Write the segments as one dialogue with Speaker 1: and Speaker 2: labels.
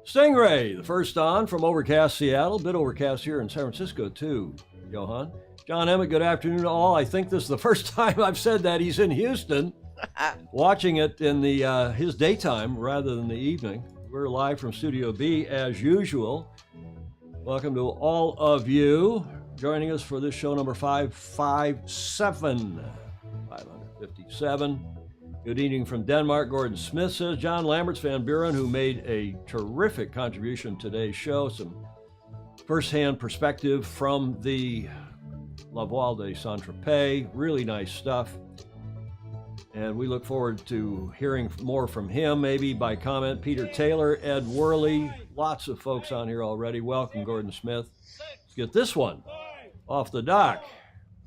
Speaker 1: Stingray, the first on from overcast Seattle, a bit overcast here in San Francisco too, Johan. John Emmett, good afternoon to all. I think this is the first time I've said that. He's in Houston, watching it in the his daytime rather than the evening. We're live from Studio B as usual. Welcome to all of you joining us for this show number 557. Good evening from Denmark. Gordon Smith says, John Lamberts Van Buren, who made a terrific contribution to today's show. Some firsthand perspective from the La Voile de Saint-Tropez. Really nice stuff. And we look forward to hearing more from him, maybe by comment. Peter Taylor, Ed Worley, lots of folks on here already. Welcome, Gordon Smith. Let's get this one off the dock.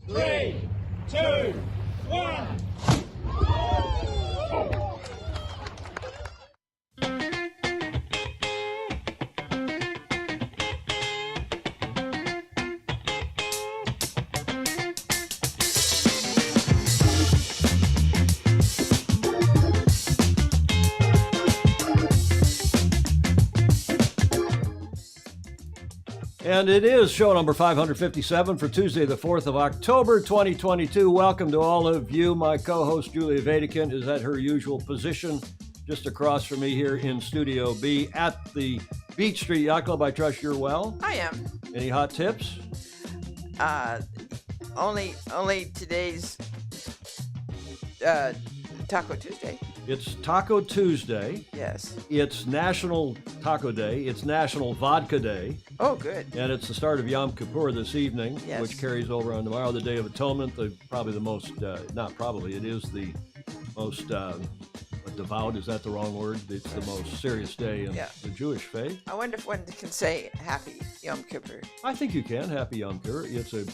Speaker 2: 3, 2, 1.
Speaker 1: And it is show number 557 for Tuesday, the 4th of October, 2022. Welcome to all of you. My co-host, Julia Vatican, is at her usual position just across from me here in Studio B at the Beach Street Yacht Club. I trust you're well.
Speaker 3: I am.
Speaker 1: Any hot tips?
Speaker 3: Only today's Taco Tuesday.
Speaker 1: It's Taco Tuesday.
Speaker 3: Yes.
Speaker 1: It's National Taco Day. It's National Vodka Day.
Speaker 3: Oh, good.
Speaker 1: And it's the start of Yom Kippur this evening,
Speaker 3: yes,
Speaker 1: which carries over on tomorrow, the Day of Atonement. Probably the most, it is the most devout, is that the wrong word? It's the most serious day in the Jewish faith.
Speaker 3: I wonder if one can say Happy Yom Kippur.
Speaker 1: I think you can. Happy Yom Kippur. It's a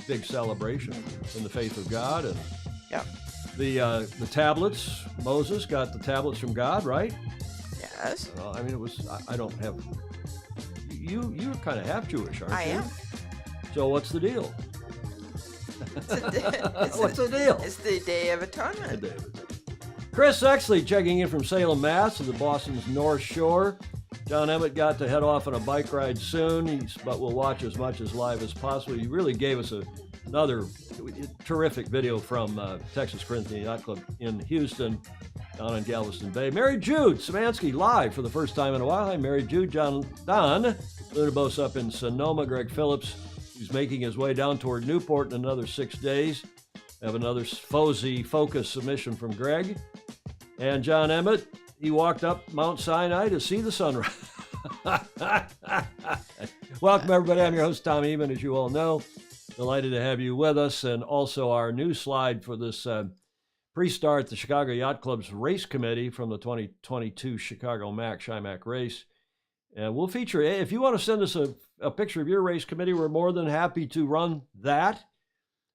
Speaker 1: big celebration in the faith of God. And
Speaker 3: yeah.
Speaker 1: The tablets, Moses got the tablets from God, right?
Speaker 3: Yes.
Speaker 1: It was, I don't have, you're kind of half Jewish, aren't you?
Speaker 3: I am.
Speaker 1: So what's the deal?
Speaker 3: What's
Speaker 1: the deal?
Speaker 3: It's the Day of Atonement.
Speaker 1: Chris Exley checking in from Salem, Mass. to the Boston's North Shore. John Emmett got to head off on a bike ride soon, but we'll watch as much as live as possible. He really gave us another terrific video from Texas Corinthian Yacht Club in Houston, down in Galveston Bay. Mary Jude Samansky live for the first time in a while. Hi, Mary Jude. Don Lunabos up in Sonoma. Greg Phillips, who's making his way down toward Newport in another 6 days. Have another Fozy Focus submission from Greg. And John Emmett, he walked up Mount Sinai to see the sunrise. Welcome, everybody. I'm your host, Tom Eman, as you all know. Delighted to have you with us. And also our new slide for this pre-start, the Chicago Yacht Club's race committee from the 2022 Chicago Chi-Mac race. And we'll feature, if you want to send us a picture of your race committee, we're more than happy to run that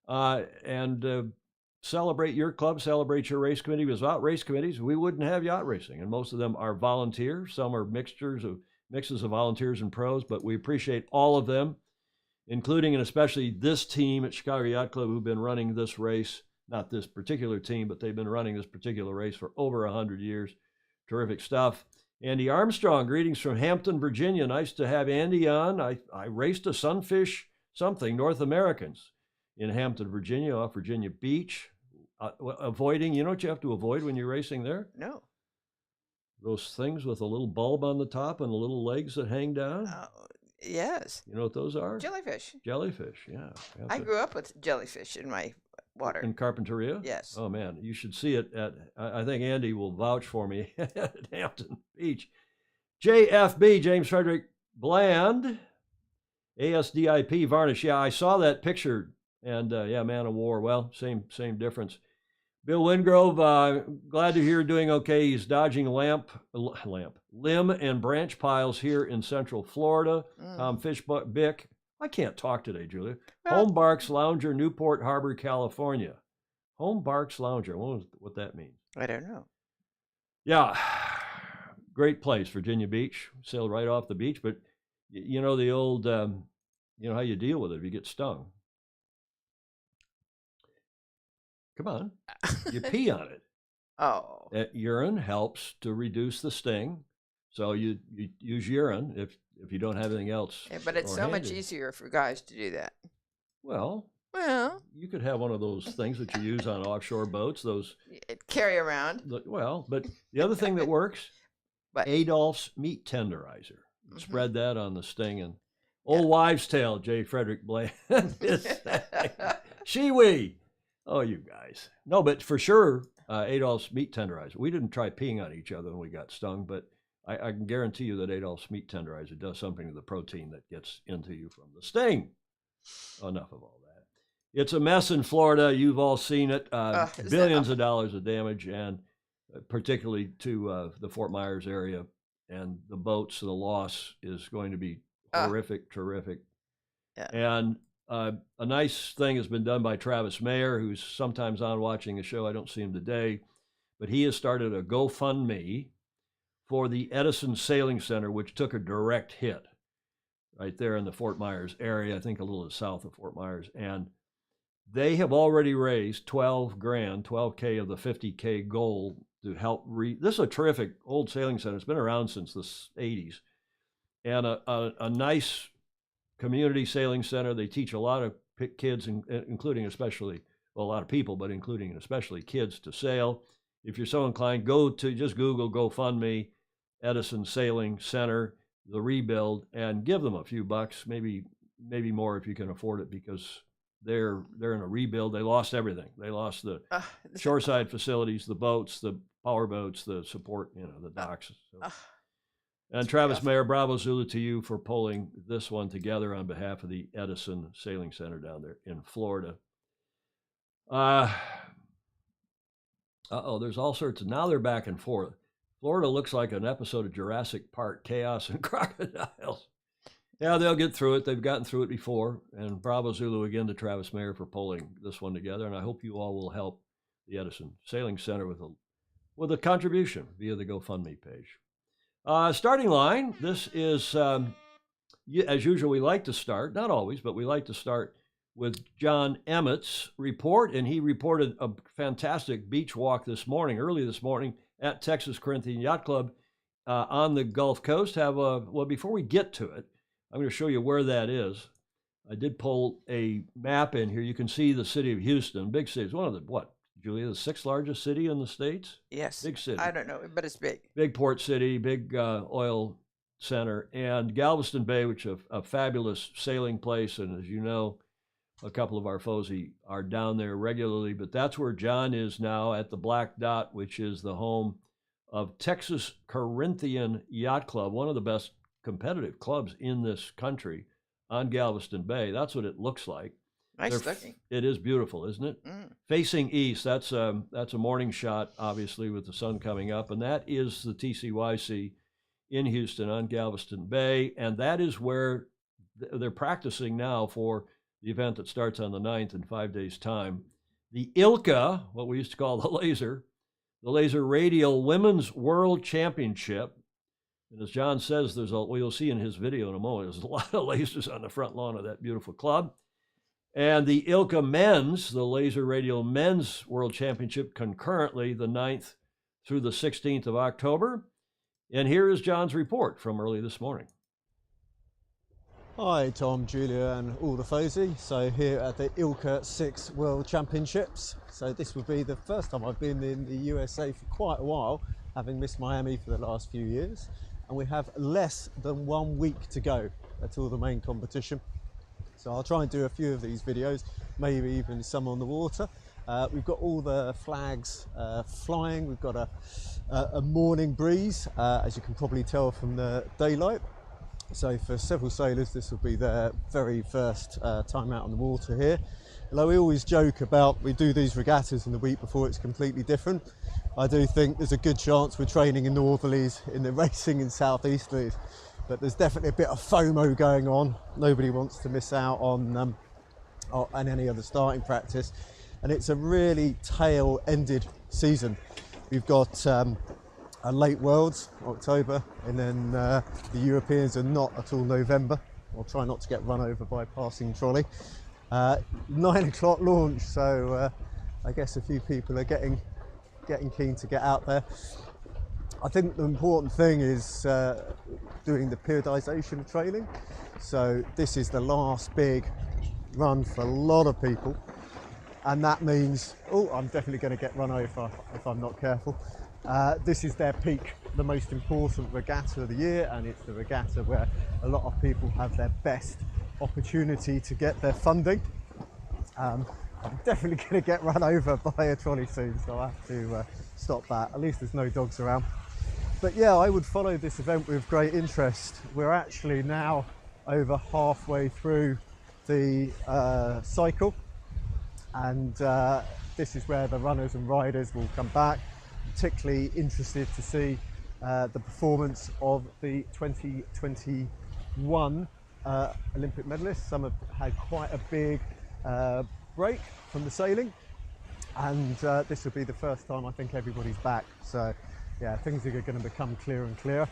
Speaker 1: and celebrate your club, celebrate your race committee. Because without race committees, we wouldn't have yacht racing. And most of them are volunteer. Some are mixes of volunteers and pros, but we appreciate all of them, including and especially this team at Chicago Yacht Club who've been running this race. Not this particular team, but they've been running this particular race for over 100 years. Terrific stuff. Andy Armstrong, greetings from Hampton, Virginia. Nice to have Andy on. I raced a Sunfish something, North Americans, in Hampton, Virginia, off Virginia Beach. Avoiding, you know what you have to avoid when you're racing there?
Speaker 3: No.
Speaker 1: Those things with a little bulb on the top and the little legs that hang down?
Speaker 3: Yes.
Speaker 1: You know what those are?
Speaker 3: Jellyfish.
Speaker 1: Jellyfish, yeah.
Speaker 3: I grew up with jellyfish in my water.
Speaker 1: In Carpinteria?
Speaker 3: Yes.
Speaker 1: Oh, man. You should see it I think Andy will vouch for me, at Hampton Beach. JFB, James Frederick Bland, ASDIP varnish. Yeah, I saw that picture And yeah, man of war. Well, same difference. Bill Wingrove, glad to hear you're doing okay. He's dodging limb and branch piles here in Central Florida. Tom Fishbick. I can't talk today, Julia. Home Barks Lounger, Newport Harbor, California. Home Barks Lounger. I wonder what that means.
Speaker 3: I don't know.
Speaker 1: Yeah, great place, Virginia Beach. Sailed right off the beach, but you know the old, you know how you deal with it if you get stung. Come on, you pee on it.
Speaker 3: Oh.
Speaker 1: Urine helps to reduce the sting, so you use urine if you don't have anything else.
Speaker 3: Yeah, but it's so much easier for guys to do that.
Speaker 1: Well, you could have one of those things that you use on offshore boats. Those
Speaker 3: carry around.
Speaker 1: Well, but the other thing that works, Adolph's meat tenderizer. Spread that on the sting and old wives' tale. J. Frederick Bland. She-wee. Oh, you guys. No, but for sure, Adolph's meat tenderizer. We didn't try peeing on each other when we got stung, but I can guarantee you that Adolph's meat tenderizer does something to the protein that gets into you from the sting. Enough of all that. It's a mess in Florida. You've all seen it. Billions of dollars of damage, and particularly to the Fort Myers area. And the boats, the loss is going to be horrific, terrific.
Speaker 3: Yeah.
Speaker 1: And a nice thing has been done by Travis Mayer, who's sometimes on watching the show. I don't see him today, but he has started a GoFundMe for the Edison Sailing Center, which took a direct hit right there in the Fort Myers area, I think a little south of Fort Myers. And they have already raised $12K of the $50K goal to help this is a terrific old sailing center. It's been around since the 80s. And a nice community sailing center. They teach a lot of kids, including especially, well, a lot of people, but including and especially kids, to sail. If you're so inclined, just Google GoFundMe, Edison Sailing Center, the rebuild, and give them a few bucks, maybe more if you can afford it, because they're in a rebuild. They lost everything. They lost the shoreside facilities, the boats, the power boats, the support, the docks. So. And Travis Mayer, bravo Zulu to you for pulling this one together on behalf of the Edison Sailing Center down there in Florida. There's all sorts of, now they're back and forth. Florida looks like an episode of Jurassic Park, Chaos and Crocodiles. Yeah, they'll get through it. They've gotten through it before. And bravo Zulu again to Travis Mayer for pulling this one together. And I hope you all will help the Edison Sailing Center with a contribution via the GoFundMe page. Starting line, this is, as usual, we like to start, not always, but we like to start with John Emmett's report. And he reported a fantastic beach walk early this morning, at Texas Corinthian Yacht Club on the Gulf Coast. Before we get to it, I'm going to show you where that is. I did pull a map in here. You can see the city of Houston, big city. It's one of the, Julia, the 6th largest city in the States?
Speaker 3: Yes.
Speaker 1: Big city.
Speaker 3: I don't know, but it's big.
Speaker 1: Big port city, big oil center. And Galveston Bay, which is a fabulous sailing place. And as you know, a couple of our foes are down there regularly. But that's where John is now, at the Black Dot, which is the home of Texas Corinthian Yacht Club, one of the best competitive clubs in this country on Galveston Bay. That's what it looks like.
Speaker 3: Nice looking.
Speaker 1: It is beautiful, isn't it? Facing east. That's a morning shot, obviously, with the sun coming up. And that is the TCYC in Houston on Galveston Bay. And that is where they're practicing now for the event that starts on the 9th in 5 days' time. The ILCA, what we used to call the Laser Radial Women's World Championship. And as John says, you'll see in his video in a moment, there's a lot of lasers on the front lawn of that beautiful club. And the ILCA Men's, the Laser Radial Men's World Championship, concurrently the 9th through the 16th of October. And here is John's report from early this morning.
Speaker 4: Hi Tom, Julia and all the Fozy. So here at the ILCA 6 World Championships. So this will be the first time I've been in the USA for quite a while, having missed Miami for the last few years. And we have less than 1 week to go until the main competition. So I'll try and do a few of these videos, maybe even some on the water. We've got all the flags flying. We've got a morning breeze, as you can probably tell from the daylight. So for several sailors, this will be their very first time out on the water here. Although we always joke about we do these regattas in the week before it's completely different, I do think there's a good chance we're training in northerlies in the racing in southeasterlies. But there's definitely a bit of FOMO going on. Nobody wants to miss out on any other starting practice. And it's a really tail-ended season. We've got a late Worlds, October, and then the Europeans are not until November. I'll try not to get run over by a passing trolley. 9 o'clock launch, so I guess a few people are getting keen to get out there. I think the important thing is doing the periodisation of training. So this is the last big run for a lot of people, and that means, I'm definitely going to get run over if I'm not careful. This is their peak, the most important regatta of the year, and it's the regatta where a lot of people have their best opportunity to get their funding. I'm definitely going to get run over by a trolley soon, so I have to stop that. At least there's no dogs around. But yeah, I would follow this event with great interest. We're actually now over halfway through the cycle, and this is where the runners and riders will come back. Particularly interested to see the performance of the 2021 Olympic medalists. Some have had quite a big break from the sailing, and this will be the first time I think everybody's back. So yeah, things are going to become clearer and clearer.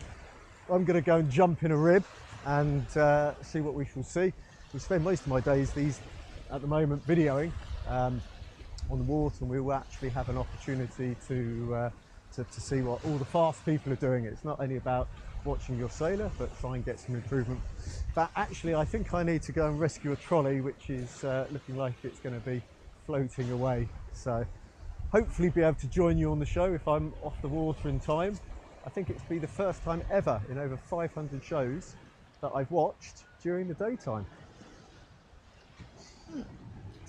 Speaker 4: I'm going to go and jump in a rib and see what we shall see. We spend most of my days at the moment videoing on the water, and we will actually have an opportunity to see what all the fast people are doing. It's not only about watching your sailor, but try and get some improvement. But actually, I think I need to go and rescue a trolley, which is looking like it's going to be floating away. So hopefully be able to join you on the show if I'm off the water in time. I think it's be the first time ever in over 500 shows that I've watched during the daytime.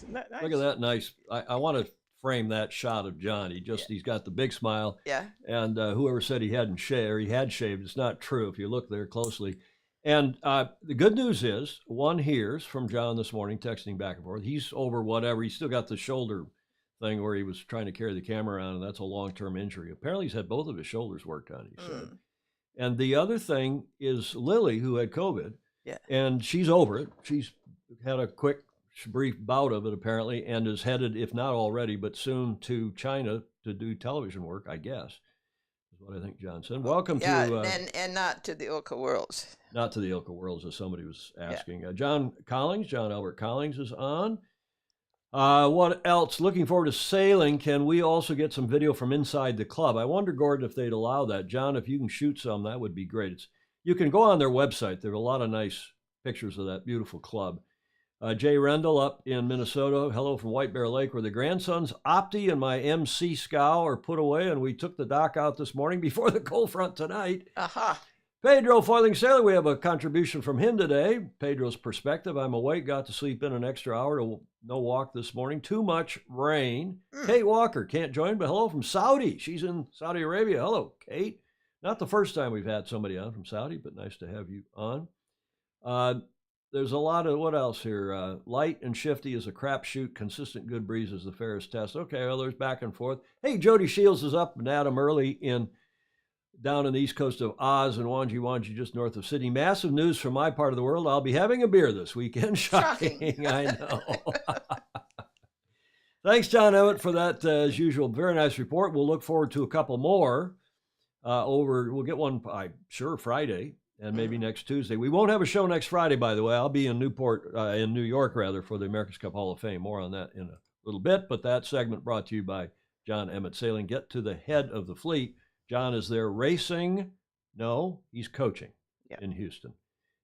Speaker 3: Nice.
Speaker 1: Look at that, nice. I want to frame that shot of John. He's got the big smile.
Speaker 3: Yeah.
Speaker 1: And whoever said he hadn't shaved, or he had shaved, it's not true if you look there closely. And the good news is, one hears from John this morning, texting back and forth. He's over whatever. He's still got the shoulder thing where he was trying to carry the camera around, and that's a long-term injury. Apparently, he's had both of his shoulders worked on, he said. And the other thing is Lily, who had COVID, and she's over it. She's had a quick, brief bout of it, apparently, and is headed, if not already, but soon to China to do television work, I guess, is what I think John said. Welcome to...
Speaker 3: and not to the Ilka Worlds.
Speaker 1: Not to the Ilka Worlds, as somebody was asking. John Albert Collings is on. What else? Looking forward to sailing. Can we also get some video from inside the club? I wonder, Gordon, if they'd allow that. John, if you can shoot some, that would be great. You can go on their website. There are a lot of nice pictures of that beautiful club. Jay Rendell up in Minnesota. Hello from White Bear Lake, where the grandsons Opti and my MC Scow are put away, and we took the dock out this morning before the cold front tonight.
Speaker 3: Aha.
Speaker 1: Pedro Foiling Sailor, we have a contribution from him today. Pedro's perspective: I'm awake, got to sleep in an extra hour, no walk this morning. Too much rain. Kate Walker can't join, but hello from Saudi. She's in Saudi Arabia. Hello, Kate. Not the first time we've had somebody on from Saudi, but nice to have you on. There's a lot of, what else here? Light and shifty is a crapshoot. Consistent good breeze is the fairest test. Okay, well, there's back and forth. Hey, Jody Shields is up and Adam Early down on the east coast of Oz and Wanji, just north of Sydney. Massive news from my part of the world. I'll be having a beer this weekend. Shocking. I know. Thanks, John Emmett, for that, as usual, very nice report. We'll look forward to a couple more we'll get one, I'm sure, Friday. And maybe next Tuesday. We won't have a show next Friday, by the way. I'll be in New York, for the America's Cup Hall of Fame. More on that in a little bit. But that segment brought to you by John Emmett Sailing. Get to the head of the fleet. John is there racing. No, he's coaching in Houston.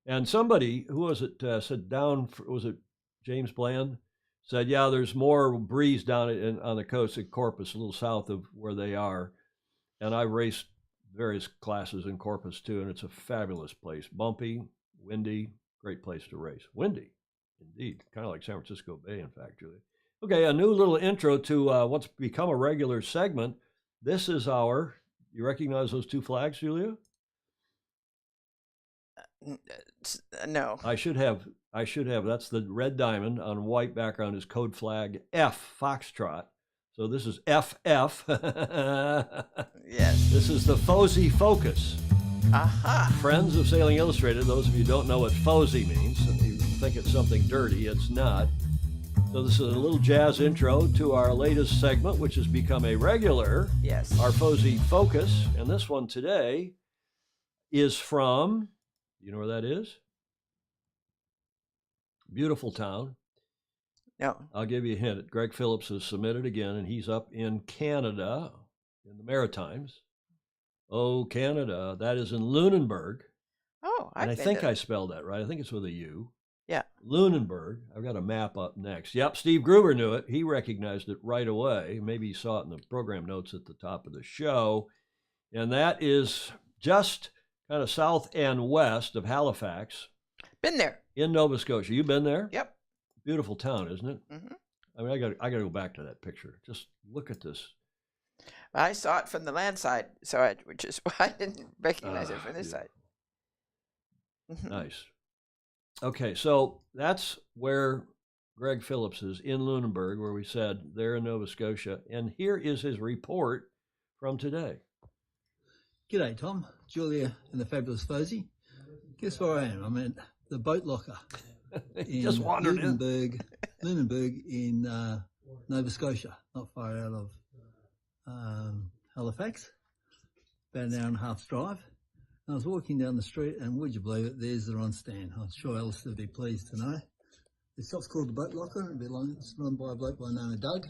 Speaker 1: And somebody, who was it, said was it James Bland? Said, yeah, there's more breeze down on the coast at Corpus, a little south of where they are. And I raced various classes in Corpus too, and it's a fabulous place. Bumpy, windy, great place to race. Windy, indeed, kind of like San Francisco Bay, in fact, Julia. Okay, a new little intro to what's become a regular segment. This is you recognize those two flags, Julia?
Speaker 3: No.
Speaker 1: I should have. That's the red diamond on white background is code flag F Foxtrot. So this is FF.
Speaker 3: Yes.
Speaker 1: This is the FOSI Focus.
Speaker 3: Aha.
Speaker 1: Friends of Sailing Illustrated. Those of you who don't know what FOSI means, and you think it's something dirty, it's not. So this is a little jazz intro to our latest segment, which has become a regular.
Speaker 3: Yes.
Speaker 1: Our FOSI Focus. And this one today is from, you know where that is? Beautiful town.
Speaker 3: No.
Speaker 1: I'll give you a hint. Greg Phillips has submitted again, and he's up in Canada, in the Maritimes. Oh, Canada. That is in Lunenburg.
Speaker 3: Oh,
Speaker 1: And I think I spelled that right. I think it's with a U.
Speaker 3: Yeah.
Speaker 1: Lunenburg. I've got a map up next. Yep, Steve Gruber knew it. He recognized it right away. Maybe he saw it in the program notes at the top of the show. And that is just kind of south and west of Halifax.
Speaker 3: Been there.
Speaker 1: In Nova Scotia. You been there?
Speaker 3: Yep.
Speaker 1: Beautiful town, isn't it?
Speaker 3: Mm-hmm.
Speaker 1: I mean, I got to go back to that picture. Just look at this.
Speaker 3: I saw it from the land side, which is why I didn't recognize it from this side.
Speaker 1: Nice. Okay, so that's where Greg Phillips is, in Lunenburg, where we said they're in Nova Scotia. And here is his report from today.
Speaker 5: G'day, Tom. Julia and the fabulous Fosy. Guess where I am? I'm at the boat locker
Speaker 1: Just wandered in.
Speaker 5: Lunenburg in Nova Scotia, not far out of Halifax, about an hour and a half's drive. And I was walking down the street, and would you believe it, there's the Ron stand. I'm sure Alistair would be pleased to know. The shop's called the Boat Locker, and it's run by a bloke by the name of Doug,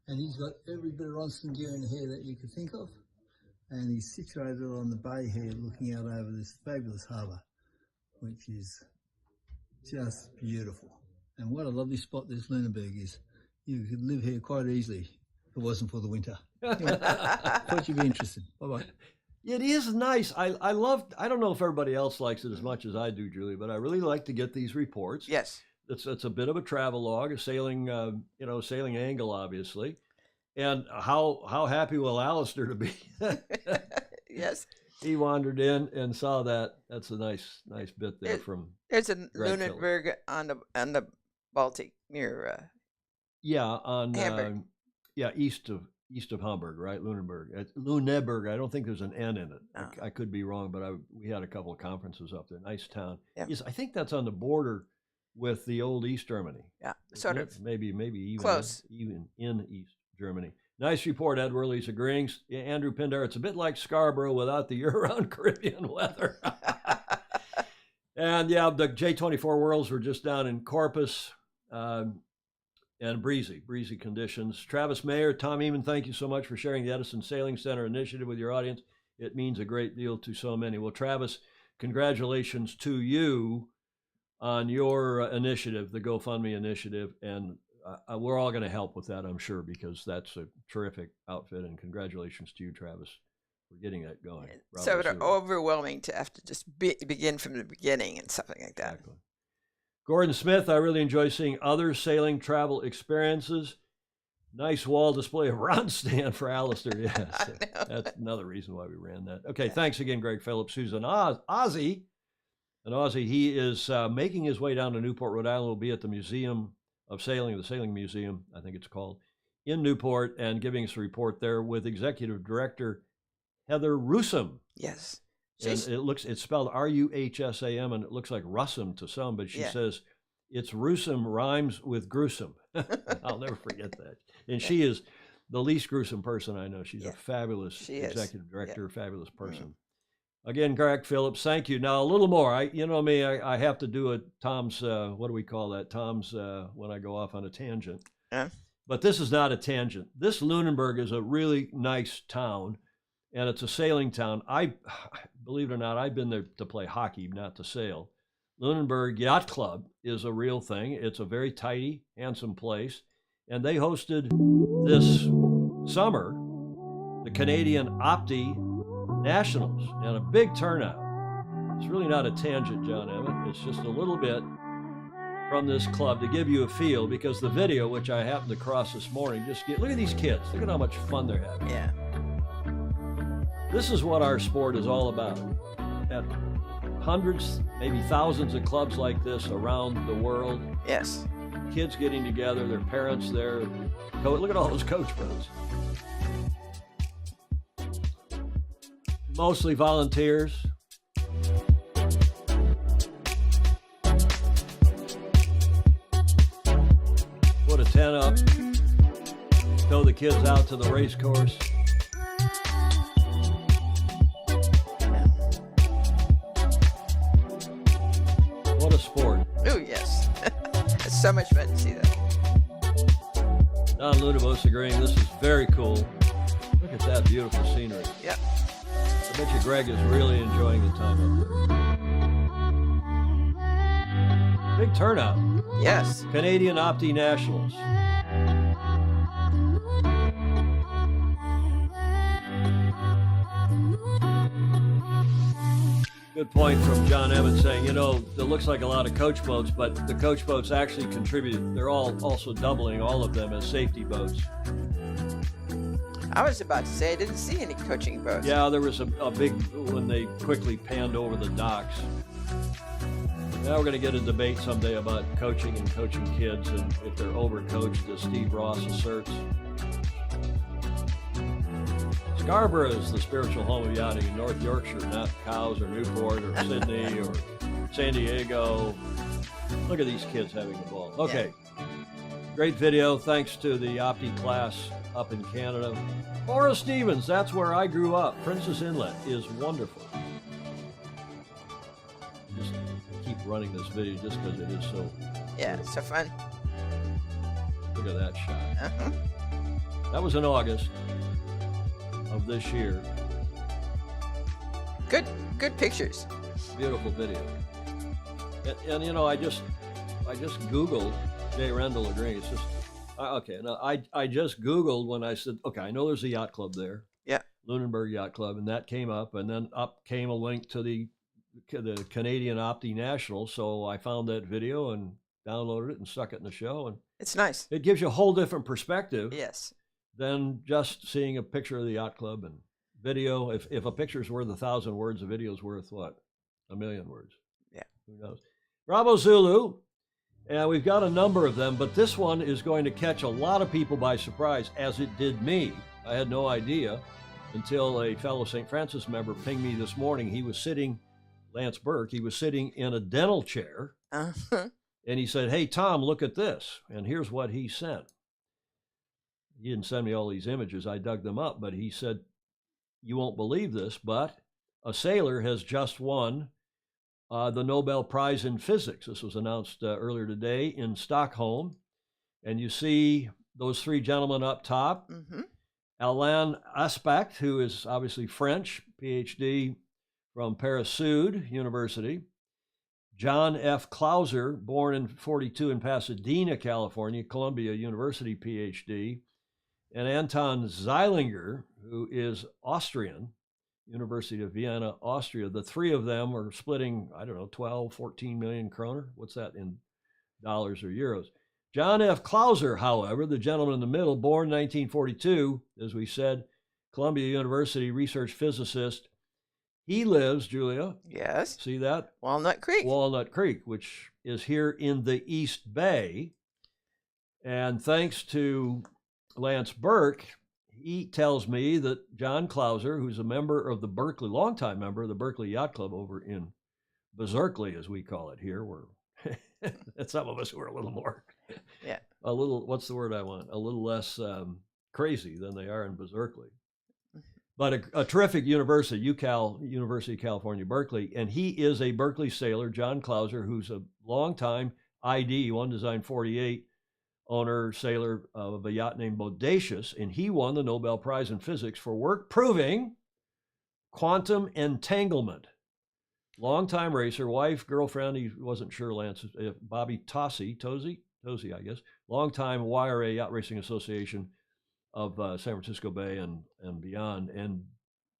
Speaker 5: and he's got every bit of Ronston gear in here that you could think of, and he's situated on the bay here looking out over this fabulous harbour, which is just beautiful. And what a lovely spot this Lunenburg is. You could live here quite easily if it wasn't for the winter. Anyway, thought you'd be interested. Bye-bye.
Speaker 1: It is nice. I don't know if everybody else likes it as much as I do, Julie, but I really like to get these reports.
Speaker 3: Yes.
Speaker 1: It's a bit of a travel log, a sailing, sailing angle, obviously. And how happy will Alistair to be?
Speaker 3: Yes.
Speaker 1: He wandered in and saw that. That's a nice bit there from.
Speaker 3: There's a
Speaker 1: Greg
Speaker 3: Lunenburg on the Baltic near
Speaker 1: on
Speaker 3: Hamburg.
Speaker 1: East of Hamburg, right? Lunenburg. I don't think there's an N in it.
Speaker 3: No.
Speaker 1: I could be wrong, but we had a couple of conferences up there. Nice town.
Speaker 3: Yeah.
Speaker 1: I think that's on the border with the old East Germany.
Speaker 3: Yeah, sort of.
Speaker 1: Maybe even
Speaker 3: Close.
Speaker 1: even in East Germany. Nice report, Ed Worley's agreeing. Andrew Pindar, it's a bit like Scarborough without the year-round Caribbean weather. And yeah, the J24 Worlds were just down in Corpus, and breezy conditions. Travis Mayer, Tom Eamon, thank you so much for sharing the Edison Sailing Center initiative with your audience. It means a great deal to so many. Well, Travis, congratulations to you on your initiative, the GoFundMe initiative, and we're all going to help with that, I'm sure, because that's a terrific outfit. And congratulations to you, Travis, for getting that going.
Speaker 3: So overwhelming to have to just begin from the beginning and something like that.
Speaker 1: Exactly. Gordon Smith, I really enjoy seeing other sailing travel experiences. Nice wall display of Ron stand for Alistair. Yes, that's another reason why we ran that. Okay, Thanks again, Greg Phillips, who's an Aussie. An Aussie. He is making his way down to Newport, Rhode Island. Will be at the Museum of Sailing, the Sailing Museum, I think it's called, in Newport, and giving us a report there with Executive Director Heather Russom.
Speaker 3: Yes.
Speaker 1: And it's spelled R-U-H-S-A-M, and it looks like Russum to some, but she says it's Russom rhymes with gruesome. I'll never forget that. And she is the least gruesome person I know. She's a fabulous executive director, fabulous person. Again, Greg Phillips, thank you. Now, a little more. I have to do a Tom's, what do we call that? Tom's, when I go off on a tangent.
Speaker 3: Yeah.
Speaker 1: But this is not a tangent. This Lunenburg is a really nice town, and it's a sailing town. Believe it or not, I've been there to play hockey, not to sail. Lunenburg Yacht Club is a real thing. It's a very tidy, handsome place. And they hosted this summer the Canadian Opti Nationals, and a big turnout. It's really not a tangent, John Emmett. It's just a little bit from this club to give you a feel, because the video, which I happened to cross this morning, look at these kids. Look at how much fun they're having.
Speaker 3: Yeah.
Speaker 1: This is what our sport is all about. At hundreds, maybe thousands of clubs like this around the world.
Speaker 3: Yes.
Speaker 1: Kids getting together, their parents there. Look at all those coach boats. Mostly volunteers. Put a tent up. Tow the kids out to the race course. What a sport.
Speaker 3: Oh, yes. It's so much fun to see that.
Speaker 1: Don Lunabos agreeing this is very cool. Look at that beautiful scenery.
Speaker 3: Yep.
Speaker 1: I bet you Greg is really enjoying the time up there. Big turnout.
Speaker 3: Yes.
Speaker 1: Canadian Opti Nationals. Good point from John Emmett saying, it looks like a lot of coach boats, but the coach boats actually contribute. They're all also doubling, all of them, as safety boats.
Speaker 3: I was about to say I didn't see any coaching boats.
Speaker 1: Yeah, there was a big, when they quickly panned over the docks. Now we're going to get a debate someday about coaching and coaching kids and if they're overcoached, as Steve Ross asserts. Scarborough is the spiritual home of yachting in North Yorkshire, not Cowes or Newport or Sydney or San Diego. Look at these kids having a ball. Okay, great video. Thanks to the Opti class up in Canada. Laura Stevens, that's where I grew up. Princess Inlet is wonderful. Just keep running this video just because it is so.
Speaker 3: Yeah, so fun.
Speaker 1: Look at that shot.
Speaker 3: Uh-huh.
Speaker 1: That was in August of this year.
Speaker 3: Good pictures.
Speaker 1: Beautiful video. And I just Googled Jay Rendell agreeing. It's just okay. Now I just Googled when I said, okay, I know there's a yacht club there.
Speaker 3: Yeah.
Speaker 1: Lunenburg Yacht Club, and that came up, and then up came a link to the Canadian Opti National. So I found that video and downloaded it and stuck it in the show, and
Speaker 3: It's nice.
Speaker 1: it gives you a whole different perspective
Speaker 3: Yes.
Speaker 1: than just seeing a picture of the yacht club and video. If a picture's worth 1,000 words, a video's worth what? 1,000,000 words.
Speaker 3: Yeah.
Speaker 1: Who knows? Bravo Zulu. And we've got a number of them, but this one is going to catch a lot of people by surprise, as it did me. I had no idea until a fellow St. Francis member pinged me this morning. He was sitting, Lance Burke, he was sitting in a dental chair,
Speaker 3: Uh-huh.
Speaker 1: and he said, "Hey, Tom, look at this." And here's what he sent. He didn't send me all these images. I dug them up, but he said, "You won't believe this, but a sailor has just won the Nobel Prize in Physics." This was announced earlier today in Stockholm. And you see those three gentlemen up top.
Speaker 3: Mm-hmm.
Speaker 1: Alain Aspect, who is obviously French, PhD from Paris Sud University. John F. Clauser, born in 42 in Pasadena, California, Columbia University PhD. And Anton Zeilinger, who is Austrian, University of Vienna, Austria. The three of them are splitting, 12, 14 million kroner. What's that in dollars or euros? John F. Clauser, however, the gentleman in the middle, born 1942, as we said, Columbia University research physicist. He lives, Julia,
Speaker 3: Yes.
Speaker 1: see that?
Speaker 3: Walnut Creek.
Speaker 1: Walnut Creek, which is here in the East Bay. And thanks to Lance Burke, he tells me that John Clauser, who's a member of the Berkeley, longtime member of the Berkeley Yacht Club over in Berkeley, as we call it here, where some of us who are a little more, what's the word I want? A little less crazy than they are in Berkeley. But a terrific university, UCal, University of California, Berkeley, and he is a Berkeley sailor, John Clauser, who's a longtime ID, One Design 48, owner, sailor of a yacht named Bodacious, and he won the Nobel Prize in Physics for work proving quantum entanglement. Longtime racer, wife, girlfriend, he wasn't sure, Lance, Bobby Tosi, I guess, longtime YRA, Yacht Racing Association of San Francisco Bay and beyond, and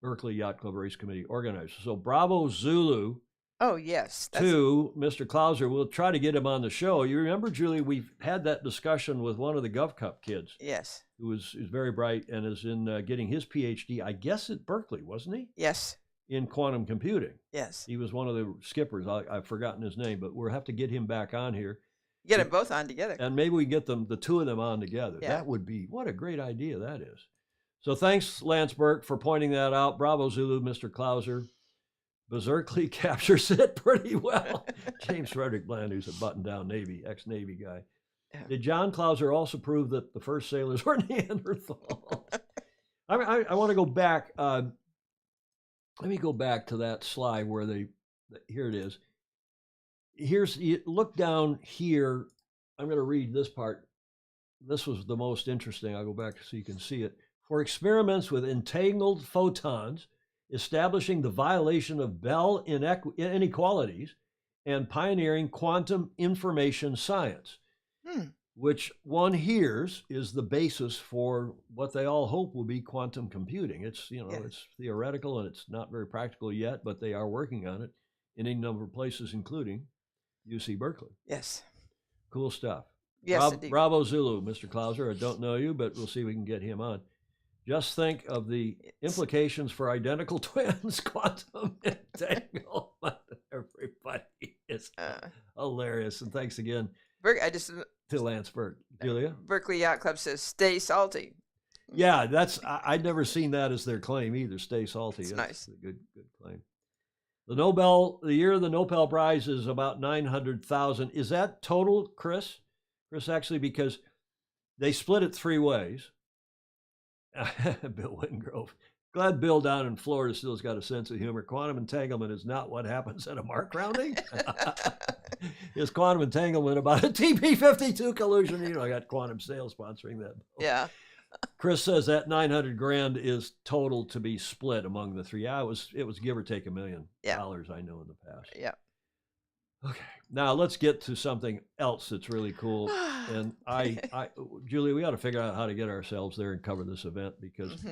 Speaker 1: Berkeley Yacht Club Race Committee organizer. So Bravo Zulu.
Speaker 3: Oh, yes.
Speaker 1: To Mr. Clauser. We'll try to get him on the show. You remember, Julie, we've had that discussion with one of the Gov Cup kids.
Speaker 3: Yes.
Speaker 1: Who is very bright and is in getting his PhD, I guess, at Berkeley, wasn't he?
Speaker 3: Yes.
Speaker 1: in quantum computing.
Speaker 3: Yes.
Speaker 1: He was one of the skippers. I've forgotten his name, but we'll have to get him back on here.
Speaker 3: Get them both on together.
Speaker 1: And maybe we get the two of them on together.
Speaker 3: Yeah.
Speaker 1: That would be, what a great idea that is. So thanks, Lance Burke, for pointing that out. Bravo Zulu, Mr. Klauser. Berserkly captures it pretty well. James Frederick Bland, who's a button-down Navy, ex-Navy guy.
Speaker 3: Yeah.
Speaker 1: Did John Klauser also prove that the first sailors were Neanderthals? I want to go back. Let me go back to that slide where here it is. Look down here. I'm going to read this part. This was the most interesting. I'll go back so you can see it. For experiments with entangled photons, establishing the violation of Bell inequalities, and pioneering quantum information science, which one hears is the basis for what they all hope will be quantum computing. It's, it's theoretical and it's not very practical yet, but they are working on it in a number of places, including UC Berkeley.
Speaker 3: Yes.
Speaker 1: Cool stuff.
Speaker 3: Yes, indeed.
Speaker 1: Bravo Zulu, Mr. Klauser. I don't know you, but we'll see if we can get him on. Just think of the implications for identical twins, quantum entanglement. Everybody is hilarious. And thanks again to Lance Burke. Julia?
Speaker 3: Berkeley Yacht Club says, stay salty.
Speaker 1: Yeah, I'd never seen that as their claim either. Stay salty.
Speaker 3: That's nice.
Speaker 1: A good claim. The year of the Nobel Prize is about 900,000. Is that total, Chris? Chris, actually, because they split it three ways. Bill Wingrove. Glad Bill down in Florida still's got a sense of humor. Quantum entanglement is not what happens at a mark rounding. Is quantum entanglement about a TP52 collusion? I got Quantum Sales sponsoring that.
Speaker 3: Yeah.
Speaker 1: Chris says that 900 grand is total to be split among the three. Yeah, it was give or take $1 million. I know in the past.
Speaker 3: Yeah.
Speaker 1: Okay, now let's get to something else that's really cool. And Julie, we ought to figure out how to get ourselves there and cover this event, because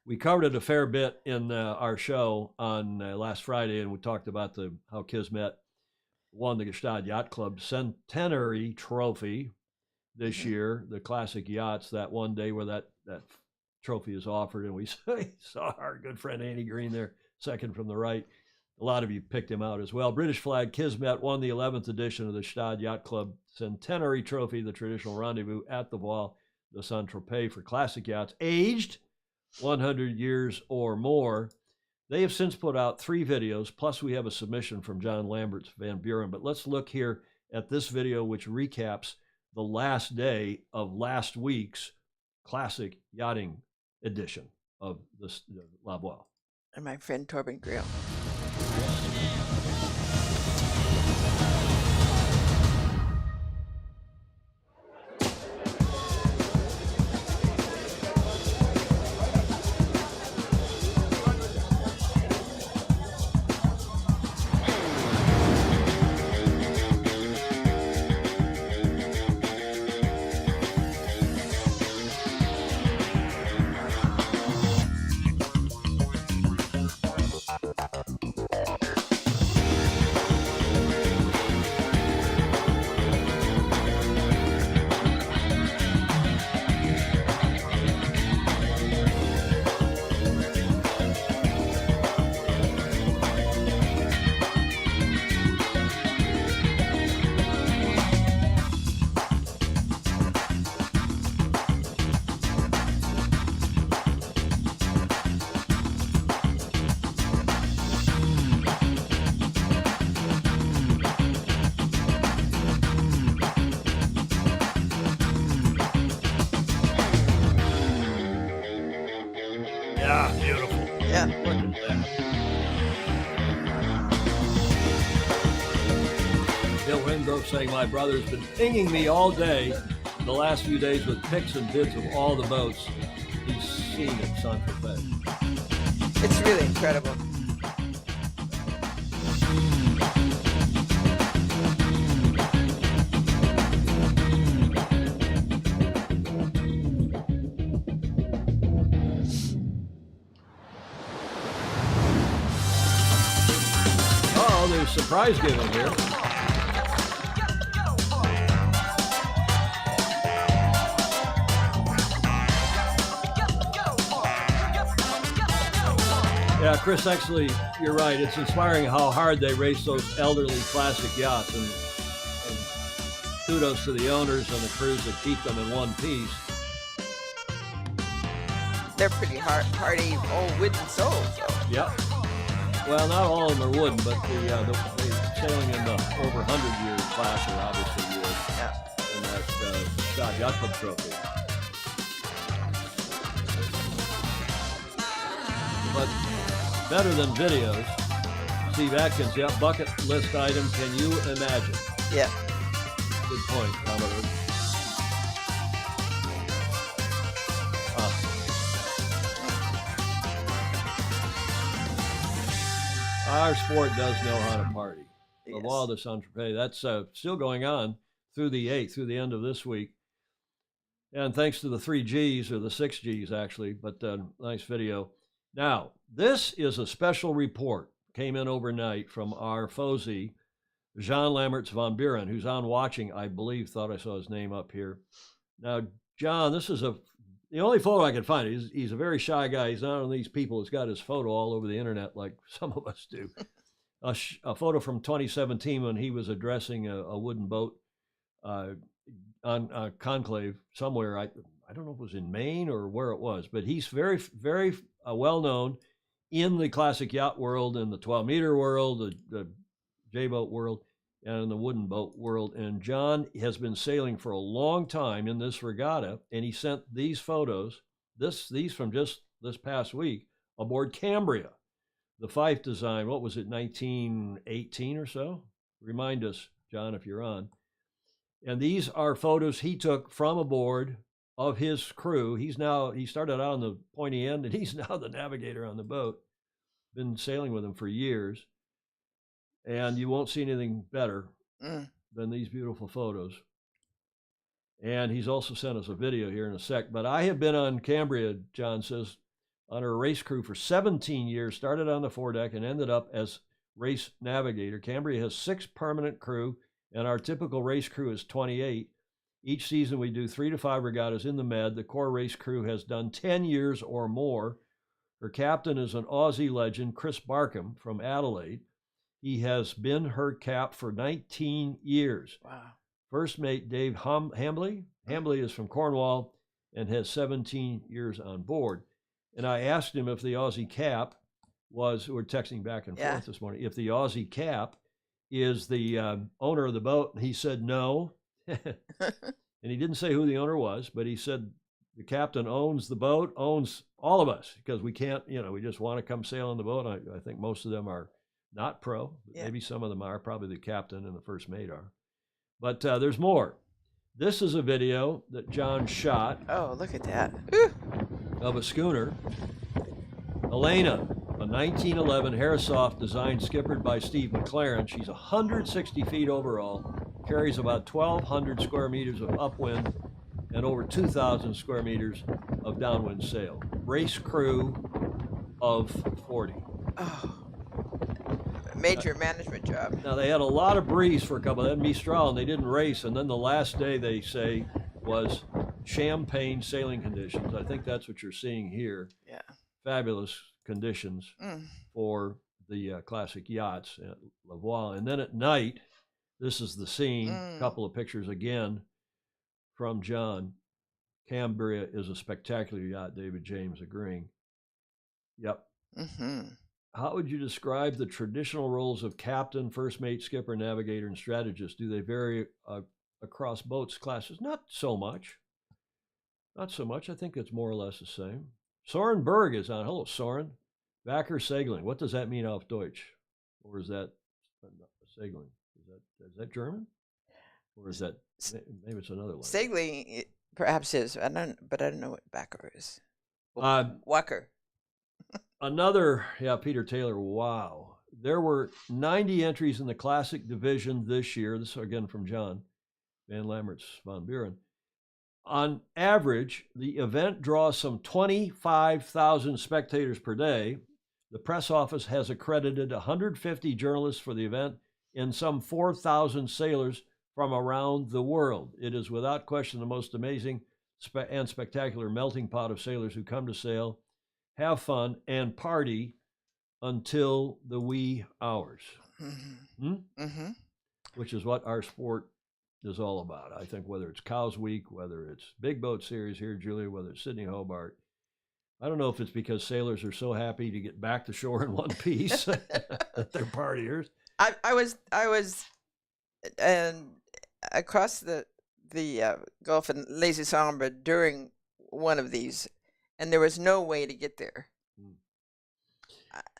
Speaker 1: we covered it a fair bit in our show on last Friday, and we talked about how Kismet won the Gestad Yacht Club Centenary Trophy this year, the classic yachts, that one day where that trophy is offered, and we saw our good friend Andy Green there, second from the right. A lot of you picked him out as well. British flag Kismet won the 11th edition of the Gestad Yacht Club Centenary Trophy, the traditional rendezvous at the Voile de Saint-Tropez for classic yachts aged 100 years or more. They have since put out 3 videos, plus we have a submission from John Lambert's Van Buren. But let's look here at this video, which recaps the last day of last week's classic yachting edition of the La Voile.
Speaker 3: And my friend Torben Grill.
Speaker 1: Saying my brother's been pinging me all day the last few days with pics and vids of all the boats he's seen at Saint-Tropez.
Speaker 3: It's really incredible.
Speaker 1: Oh, there's surprise giving here. Yeah, Chris, actually, you're right. It's inspiring how hard they race those elderly classic yachts, and kudos to the owners and the crews that keep them in one piece.
Speaker 3: They're pretty hardy old wooden souls, though.
Speaker 1: Yep. Well, not all of them are wooden, but the sailing in the over 100-year class are obviously wood.
Speaker 3: Yeah.
Speaker 1: And that Scott Yacht Club trophy. But better than videos, Steve Atkins, yeah, bucket list item, can you imagine?
Speaker 3: Yeah.
Speaker 1: Good point, Commodore. Our sport does know how to party. The
Speaker 3: Yes.
Speaker 1: Law de Saint-Tropez, that's still going on through the 8th, through the end of this week. And thanks to the 3 Gs, or the 6 Gs actually, but nice video. Now, this is a special report, came in overnight from our FOSI, Jean Lammerts van Buren, who's on watching, I believe, thought I saw his name up here. Now, John, this is the only photo I could find. He's a very shy guy. He's not one of these people who's got his photo all over the internet like some of us do. A photo from 2017 when he was addressing a wooden boat on a conclave somewhere. I don't know if it was in Maine or where it was, but he's very, very well known in the classic yacht world, in the 12-meter world, the J-boat world, and in the wooden boat world. And John has been sailing for a long time in this regatta, and he sent these photos, these from just this past week, aboard Cambria, the Fife design. What was it, 1918 or so? Remind us, John, if you're on. And these are photos he took from aboard of his crew. He started out on the pointy end, and he's now the navigator on the boat. Been sailing with him for years. And you won't see anything better than these beautiful photos. And he's also sent us a video here in a sec. But I have been on Cambria, John says, on a race crew for 17 years, started on the foredeck and ended up as race navigator. Cambria has 6 permanent crew, and our typical race crew is 28. Each season we do 3 to 5 regattas in the Med. The core race crew has done 10 years or more. Her captain is an Aussie legend, Chris Barkham from Adelaide. He has been her cap for 19 years.
Speaker 3: Wow.
Speaker 1: First mate Dave Hambley. Hambley is from Cornwall and has 17 years on board. And I asked him if the Aussie cap was, we're texting back and forth this morning, if the Aussie cap is the owner of the boat. And he said no. And he didn't say who the owner was, but he said the captain owns the boat, owns all of us, because we can't, we just want to come sail on the boat. I think most of them are not pro, but maybe some of them are. Probably the captain and the first mate are. But there's more. This is a video that John shot.
Speaker 3: Oh, look at that.
Speaker 1: Of a schooner, Elena, a 1911 Harrisoft design skippered by Steve McLaren. She's 160 feet overall, carries about 1,200 square meters of upwind and over 2,000 square meters of downwind sail. Race crew of 40.
Speaker 3: Oh. Major management job.
Speaker 1: Now, they had a lot of breeze for a couple. They had Mistral, and they didn't race. And then the last day, they say, was champagne sailing conditions. I think that's what you're seeing here.
Speaker 3: Yeah.
Speaker 1: Fabulous conditions for the classic yachts at La Voile. And then at night, this is the scene. A couple of pictures again from John. Cambria is a spectacular yacht, David James agreeing. Yep. How would you describe the traditional roles of captain, first mate, skipper, navigator, and strategist? Do they vary across boats classes? Not so much. Not so much. I think it's more or less the same. Soren Berg is on. Hello, Soren. Wacker Segling. What does that mean auf Deutsch? Or is that Segling? Is that German? Or is that, maybe it's another language?
Speaker 3: Segling perhaps is. I don't know what Wacker is. Wacker.
Speaker 1: Another, Peter Taylor, wow. There were 90 entries in the classic division this year. This is again from John Van Lammerts van Buren. On average, the event draws some 25,000 spectators per day. The press office has accredited 150 journalists for the event and some 4,000 sailors from around the world. It is without question the most amazing and spectacular melting pot of sailors who come to sail, have fun, and party until the wee hours.
Speaker 3: Mm-hmm. Mm-hmm.
Speaker 1: Which is what our sport is all about. I think whether it's Cows Week, whether it's Big Boat Series here, Julia, whether it's Sydney Hobart, I don't know if it's because sailors are so happy to get back to shore in one piece that they're partiers.
Speaker 3: I was across the Gulf in Lazy Sombre during one of these, and there was no way to get there.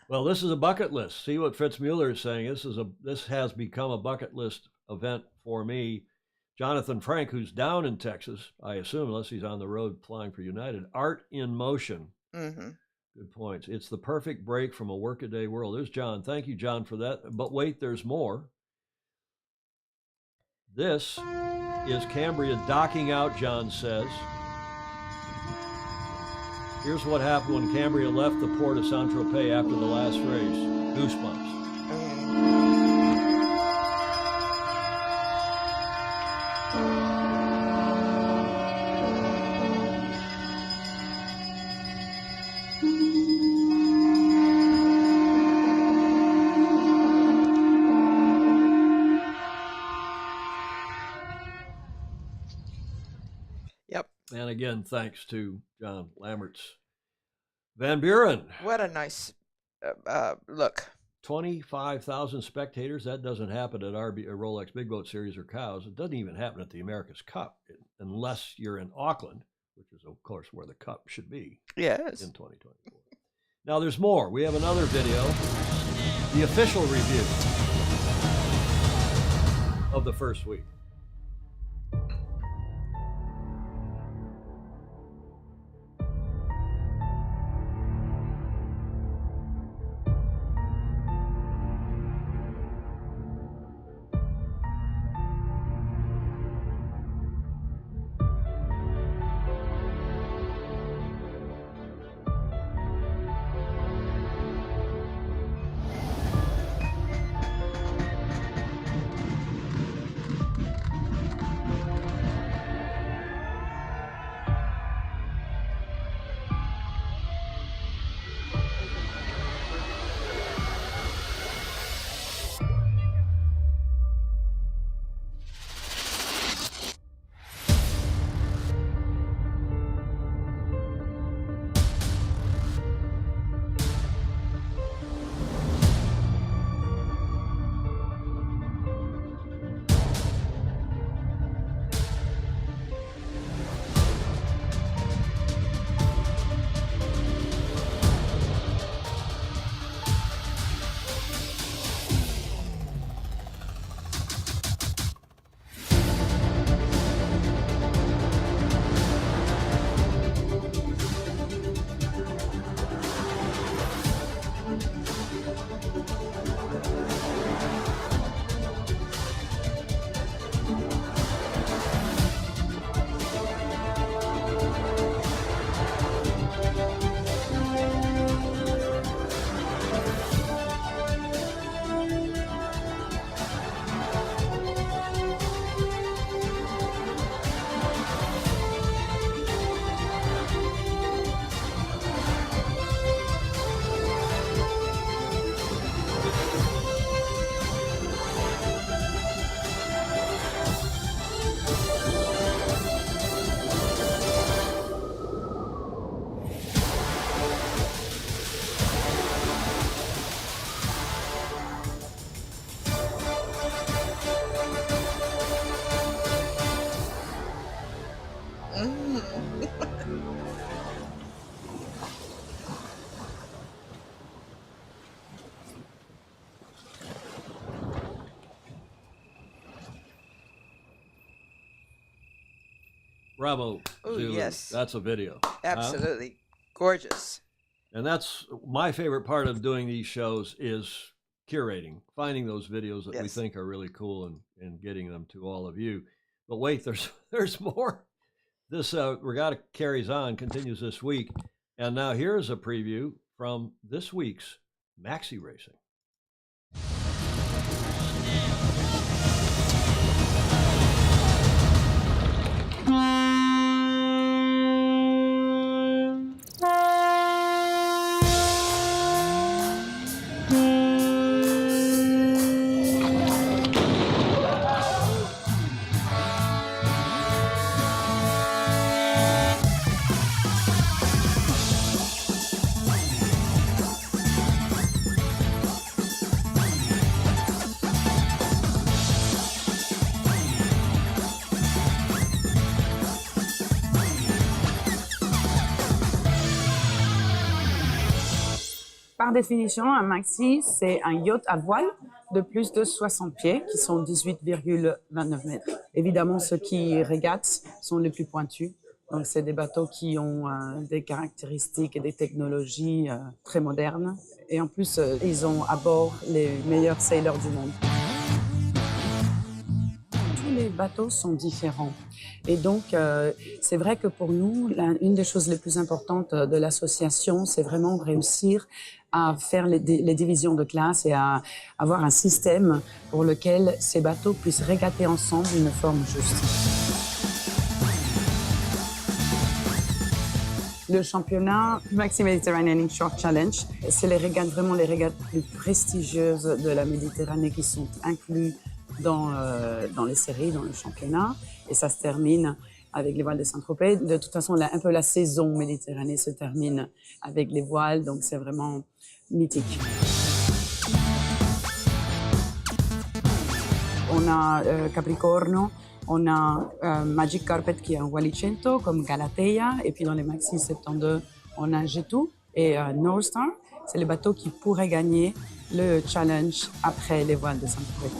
Speaker 1: Well, this is a bucket list. See what Fritz Mueller is saying. This has become a bucket list event for me. Jonathan Frank, who's down in Texas, I assume, unless he's on the road flying for United. Art in motion.
Speaker 3: Mm-hmm.
Speaker 1: Good points. It's the perfect break from a workaday world. There's John. Thank you, John, for that. But wait, there's more. This is Cambria docking out, John says. Here's what happened when Cambria left the port of Saint-Tropez after the last race. Goosebumps.
Speaker 3: Yep.
Speaker 1: And again, thanks to John Lammerts. Van Buren.
Speaker 3: What a nice look.
Speaker 1: 25,000 spectators. That doesn't happen at Rolex Big Boat Series or Cows. It doesn't even happen at the America's Cup unless you're in Auckland, which is, of course, where the Cup should be
Speaker 3: Yes.
Speaker 1: in 2024. Now, there's more. We have another video, the official review of the first week. Bravo.
Speaker 3: Oh,
Speaker 1: Zulu.
Speaker 3: yes.
Speaker 1: That's a video.
Speaker 3: Absolutely gorgeous.
Speaker 1: And that's my favorite part of doing these shows is curating, finding those videos that we
Speaker 3: Yes.
Speaker 1: think are really cool and getting them to all of you. But wait, there's more. This regatta carries on, continues this week. And now here's a preview from this week's Maxi Racing.
Speaker 6: Par définition, un maxi, c'est un yacht à voile de plus de 60 pieds, qui sont 18,29 mètres. Évidemment, ceux qui régattent sont les plus pointus. Donc, c'est des bateaux qui ont des caractéristiques et des technologies très modernes. Et en plus, ils ont à bord les meilleurs sailors du monde. Tous les bateaux sont différents. Et donc, c'est vrai que pour nous, une des choses les plus importantes de l'association, c'est vraiment réussir à faire les divisions de classe et à avoir un système pour lequel ces bateaux puissent régater ensemble d'une forme juste. Le championnat Maxi Mediterranean Short Challenge, c'est vraiment les régates plus prestigieuses de la Méditerranée qui sont inclus dans les séries, dans le championnat. Et ça se termine avec les voiles de Saint-Tropez. De toute façon, un peu la saison Méditerranée se termine avec les voiles, donc c'est vraiment mythique. On a Capricorno, on a Magic Carpet qui est un Wallicento, comme Galatea, et puis dans les Maxi 72, on a Getu et North Star. C'est les bateaux qui pourraient gagner le challenge après les voiles de Saint-Tropez.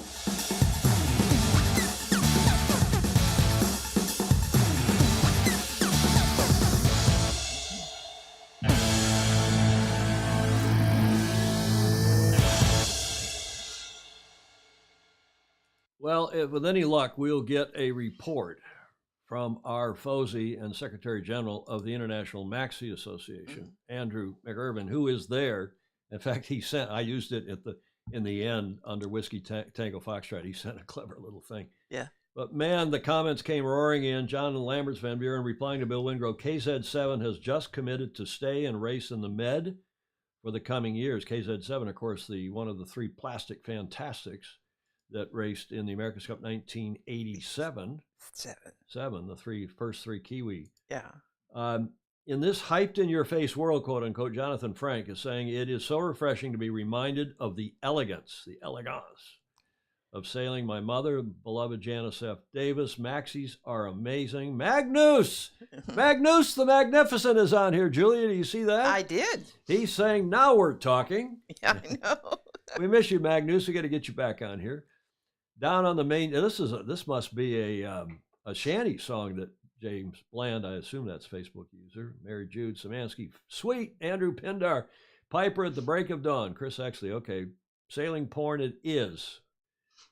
Speaker 1: Well, with any luck, we'll get a report from our FOSI and Secretary General of the International Maxi Association, Andrew McIrvin, who is there. In fact, I used it in the end under Whiskey Tango Foxtrot. He sent a clever little thing.
Speaker 3: Yeah.
Speaker 1: But man, the comments came roaring in. John and Lamberts Van Buren replying to Bill Wingrove, KZ7 has just committed to stay and race in the Med for the coming years. KZ7, of course, one of the three plastic fantastics that raced in the America's Cup 1987. The first three Kiwi.
Speaker 3: Yeah.
Speaker 1: In this hyped-in-your-face world, quote-unquote, Jonathan Frank is saying, it is so refreshing to be reminded of the elegance of sailing. My mother, beloved Janice F. Davis. Maxis are amazing. Magnus the Magnificent is on here. Julia, do you see that?
Speaker 3: I did.
Speaker 1: He's saying, now we're talking.
Speaker 3: Yeah, I know.
Speaker 1: We miss you, Magnus. We got to get you back on here. Down on the main, this must be a shanty song that James Bland, I assume that's Facebook user, Mary Jude Samansky, Sweet, Andrew Pindar, Piper at the Break of Dawn, Chris Exley. Okay, sailing porn it is.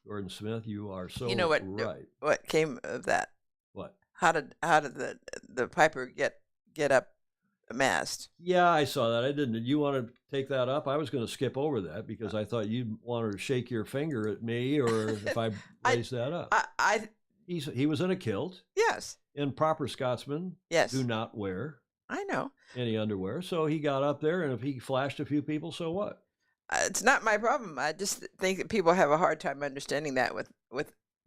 Speaker 1: Gordon Smith, you are so right.
Speaker 3: What came of that?
Speaker 1: What?
Speaker 3: How did the Piper get up a mast?
Speaker 1: Yeah, I saw that. I didn't. Did you want to take that up? I was going to skip over that because I thought you'd want to shake your finger at me or if I raised that up. He was in a kilt.
Speaker 3: Yes.
Speaker 1: And proper Scotsmen do not wear.
Speaker 3: I know.
Speaker 1: Any underwear. So he got up there, and if he flashed a few people, so what?
Speaker 3: It's not my problem. I just think that people have a hard time understanding that with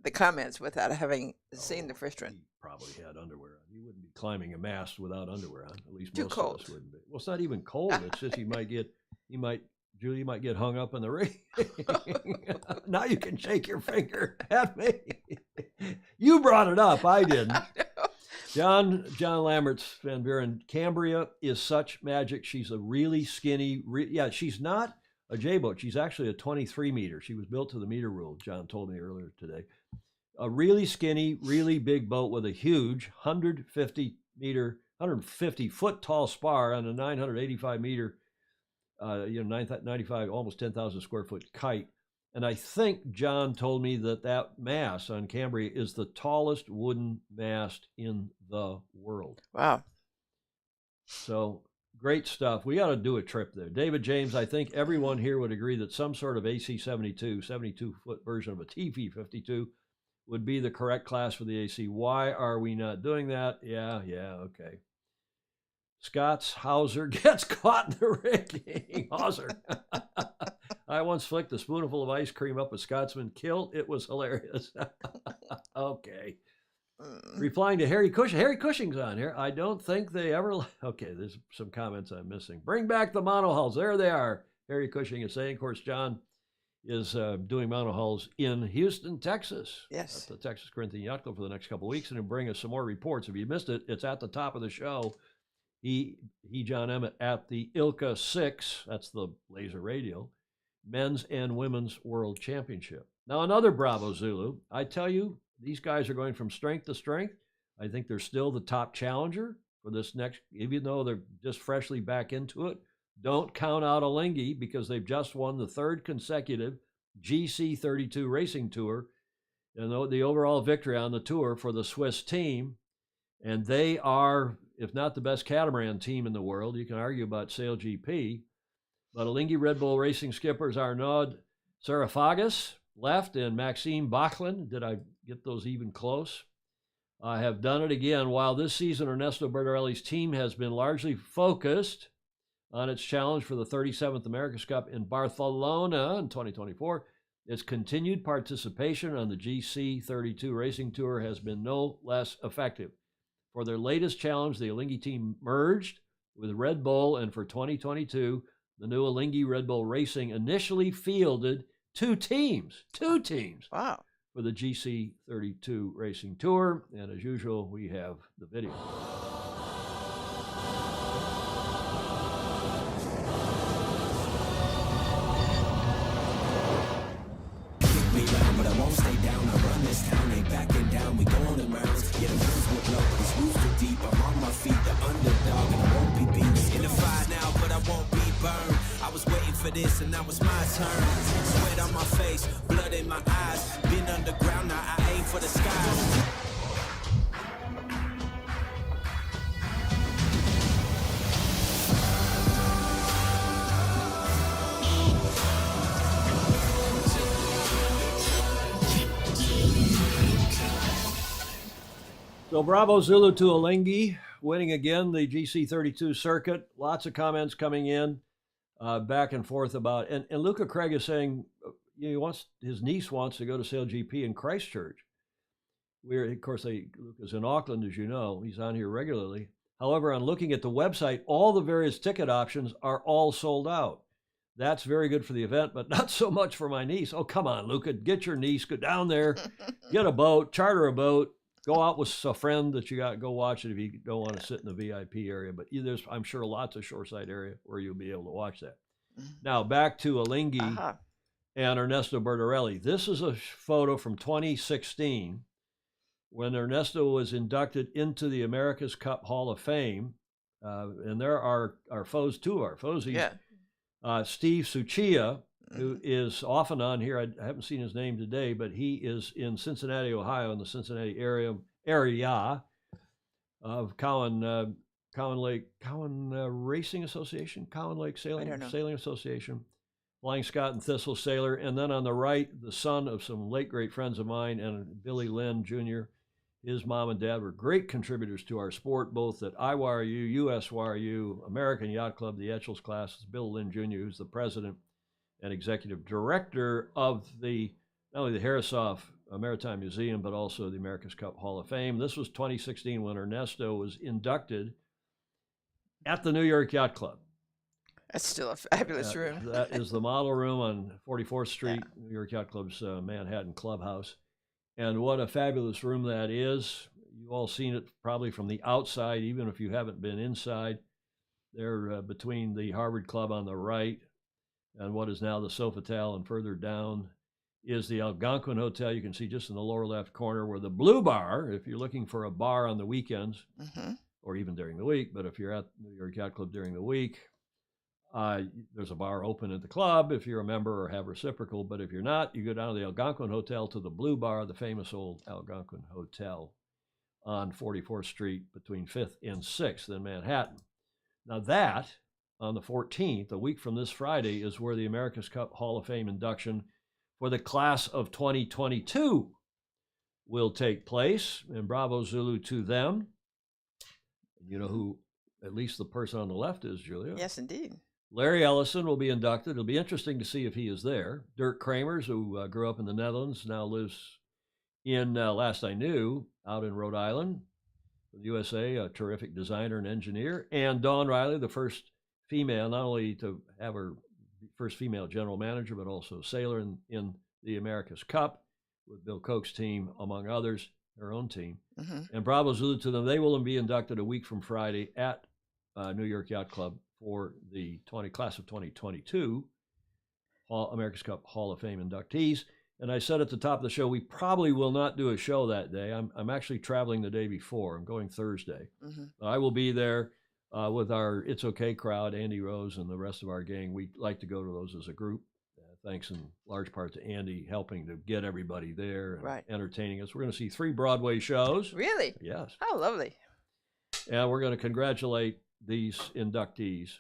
Speaker 3: the comments without having seen the first one.
Speaker 1: He probably had underwear on. He wouldn't be climbing a mast without underwear on. At least
Speaker 3: Too
Speaker 1: most
Speaker 3: cold.
Speaker 1: of us wouldn't be. Well, it's not even cold. It's just Julie might get hung up in the ring. Now you can shake your finger at me. You brought it up. I didn't. John Lamberts Van Buren, Cambria is such magic. She's a really skinny, she's not a J-boat. She's actually a 23 meter. She was built to the meter rule, John told me earlier today. A really skinny, really big boat with a huge 150 foot tall spar on a 985 meter, 95, almost 10,000 square foot kite. And I think John told me that mast on Cambria is the tallest wooden mast in the world.
Speaker 3: Wow.
Speaker 1: So great stuff. We got to do a trip there. David James, I think everyone here would agree that some sort of AC-72, 72-foot version of a TV-52 would be the correct class for the AC. Why are we not doing that? Yeah, okay. Scott's Hauser gets caught in the rigging. Hauser. I once flicked a spoonful of ice cream up a Scotsman kilt. It was hilarious. Okay. Replying to Harry Cushing. Harry Cushing's on here. I don't think they ever... Okay, there's some comments I'm missing. Bring back the monohulls. There they are. Harry Cushing is saying. Of course, John is doing monohulls in Houston, Texas.
Speaker 3: Yes.
Speaker 1: At the Texas Corinthian Yacht Club for the next couple of weeks, and he'll bring us some more reports. If you missed it, it's at the top of the show. John Emmett, at the ILCA 6, that's the laser radial, Men's and Women's World Championship. Now, another Bravo Zulu. I tell you, these guys are going from strength to strength. I think they're still the top challenger for this next, even though they're just freshly back into it. Don't count out Alinghi because they've just won the third consecutive GC32 Racing Tour and the overall victory on the tour for the Swiss team. And they are, if not the best catamaran team in the world, you can argue about Sail GP, but Alinghi Red Bull Racing skippers Arnaud Sarafagas left and Maxime Bachlin, did I get those even close? Have done it again. While this season Ernesto Bertarelli's team has been largely focused on its challenge for the 37th America's Cup in Barcelona in 2024, its continued participation on the GC32 Racing Tour has been no less effective. For their latest challenge, the Alinghi team merged with Red Bull, and for 2022, the new Alinghi Red Bull Racing initially fielded two teams.
Speaker 3: Wow.
Speaker 1: For the GC32 Racing Tour. And as usual, we have the video.
Speaker 7: But I won't stay down. I run this town, ain't backing down. We going in rounds. Yeah, the moves will blow. These moves too deep. I'm on my feet, the underdog, and I won't be beat. In the fire now, but I won't be burned. I was waiting for this, and now it's my turn. Sweat on my face, blood in my eyes. Been underground, now I aim for the skies.
Speaker 1: So Bravo Zulu to Alinghi, winning again the GC32 circuit. Lots of comments coming in back and forth about, and Luca Craig is saying his niece wants to go to Sail GP in Christchurch. Of course, Luca's in Auckland, as you know. He's on here regularly. However, on looking at the website, all the various ticket options are all sold out. That's very good for the event, but not so much for my niece. Oh, come on, Luca, get your niece, go down there, get a boat, charter a boat. Go out with a friend that you got. Go watch it if you don't want to sit in the VIP area. But there's, I'm sure, lots of shoreside area where you'll be able to watch that. Now back to Alinghi and Ernesto Bertarelli. This is a photo from 2016 when Ernesto was inducted into the America's Cup Hall of Fame. And there are our foes, two of our foes. Steve Suchia, who is often on here. I haven't seen his name today, but he is in Cincinnati, Ohio, in the Cincinnati area of Cowan Racing Association, Cowan Lake Sailing Association, Flying Scott and Thistle Sailor. And then on the right, the son of some late great friends of mine and Billy Lynn Jr. His mom and dad were great contributors to our sport, both at IYRU, USYRU, American Yacht Club, the Etchells classes. Bill Lynn Jr., who's the president and executive director of not only the Harrishoff Maritime Museum, but also the America's Cup Hall of Fame. This was 2016 when Ernesto was inducted at the New York Yacht Club.
Speaker 3: That's still a fabulous room.
Speaker 1: That is the model room on 44th Street, New York Yacht Club's Manhattan clubhouse. And what a fabulous room that is. You've all seen it probably from the outside, even if you haven't been inside. They're between the Harvard Club on the right and what is now the Sofitel, and further down is the Algonquin Hotel. You can see just in the lower left corner where the Blue Bar, if you're looking for a bar on the weekends, or even during the week, but if you're at New York Yacht Club during the week, there's a bar open at the club if you're a member or have reciprocal. But if you're not, you go down to the Algonquin Hotel to the Blue Bar, the famous old Algonquin Hotel on 44th Street between 5th and 6th in Manhattan. Now that, on the 14th, a week from this Friday, is where the America's Cup Hall of Fame induction for the class of 2022 will take place, and Bravo Zulu to them. You know who at least the person on the left is, Julia?
Speaker 3: Yes, indeed.
Speaker 1: Larry Ellison will be inducted. It'll be interesting to see if he is there. Dirk Kramers, who grew up in the Netherlands, now lives in, last I knew, out in Rhode Island, the USA, a terrific designer and engineer. And Dawn Riley, the first female, not only to have her first female general manager, but also sailor in the America's Cup with Bill Koch's team, among others, their own team. And Bravo Zulu to them. They will be inducted a week from Friday at New York Yacht Club for the class of 2022 America's Cup Hall of Fame inductees. And I said at the top of the show, we probably will not do a show that day. I'm actually traveling the day before. I'm going Thursday. I will be there with our It's Okay crowd, Andy Rose and the rest of our gang. We like to go to those as a group. Thanks in large part to Andy helping to get everybody there and entertaining us. We're going to see 3 Broadway shows.
Speaker 3: Really?
Speaker 1: Yes.
Speaker 3: Oh, lovely.
Speaker 1: And we're going to congratulate these inductees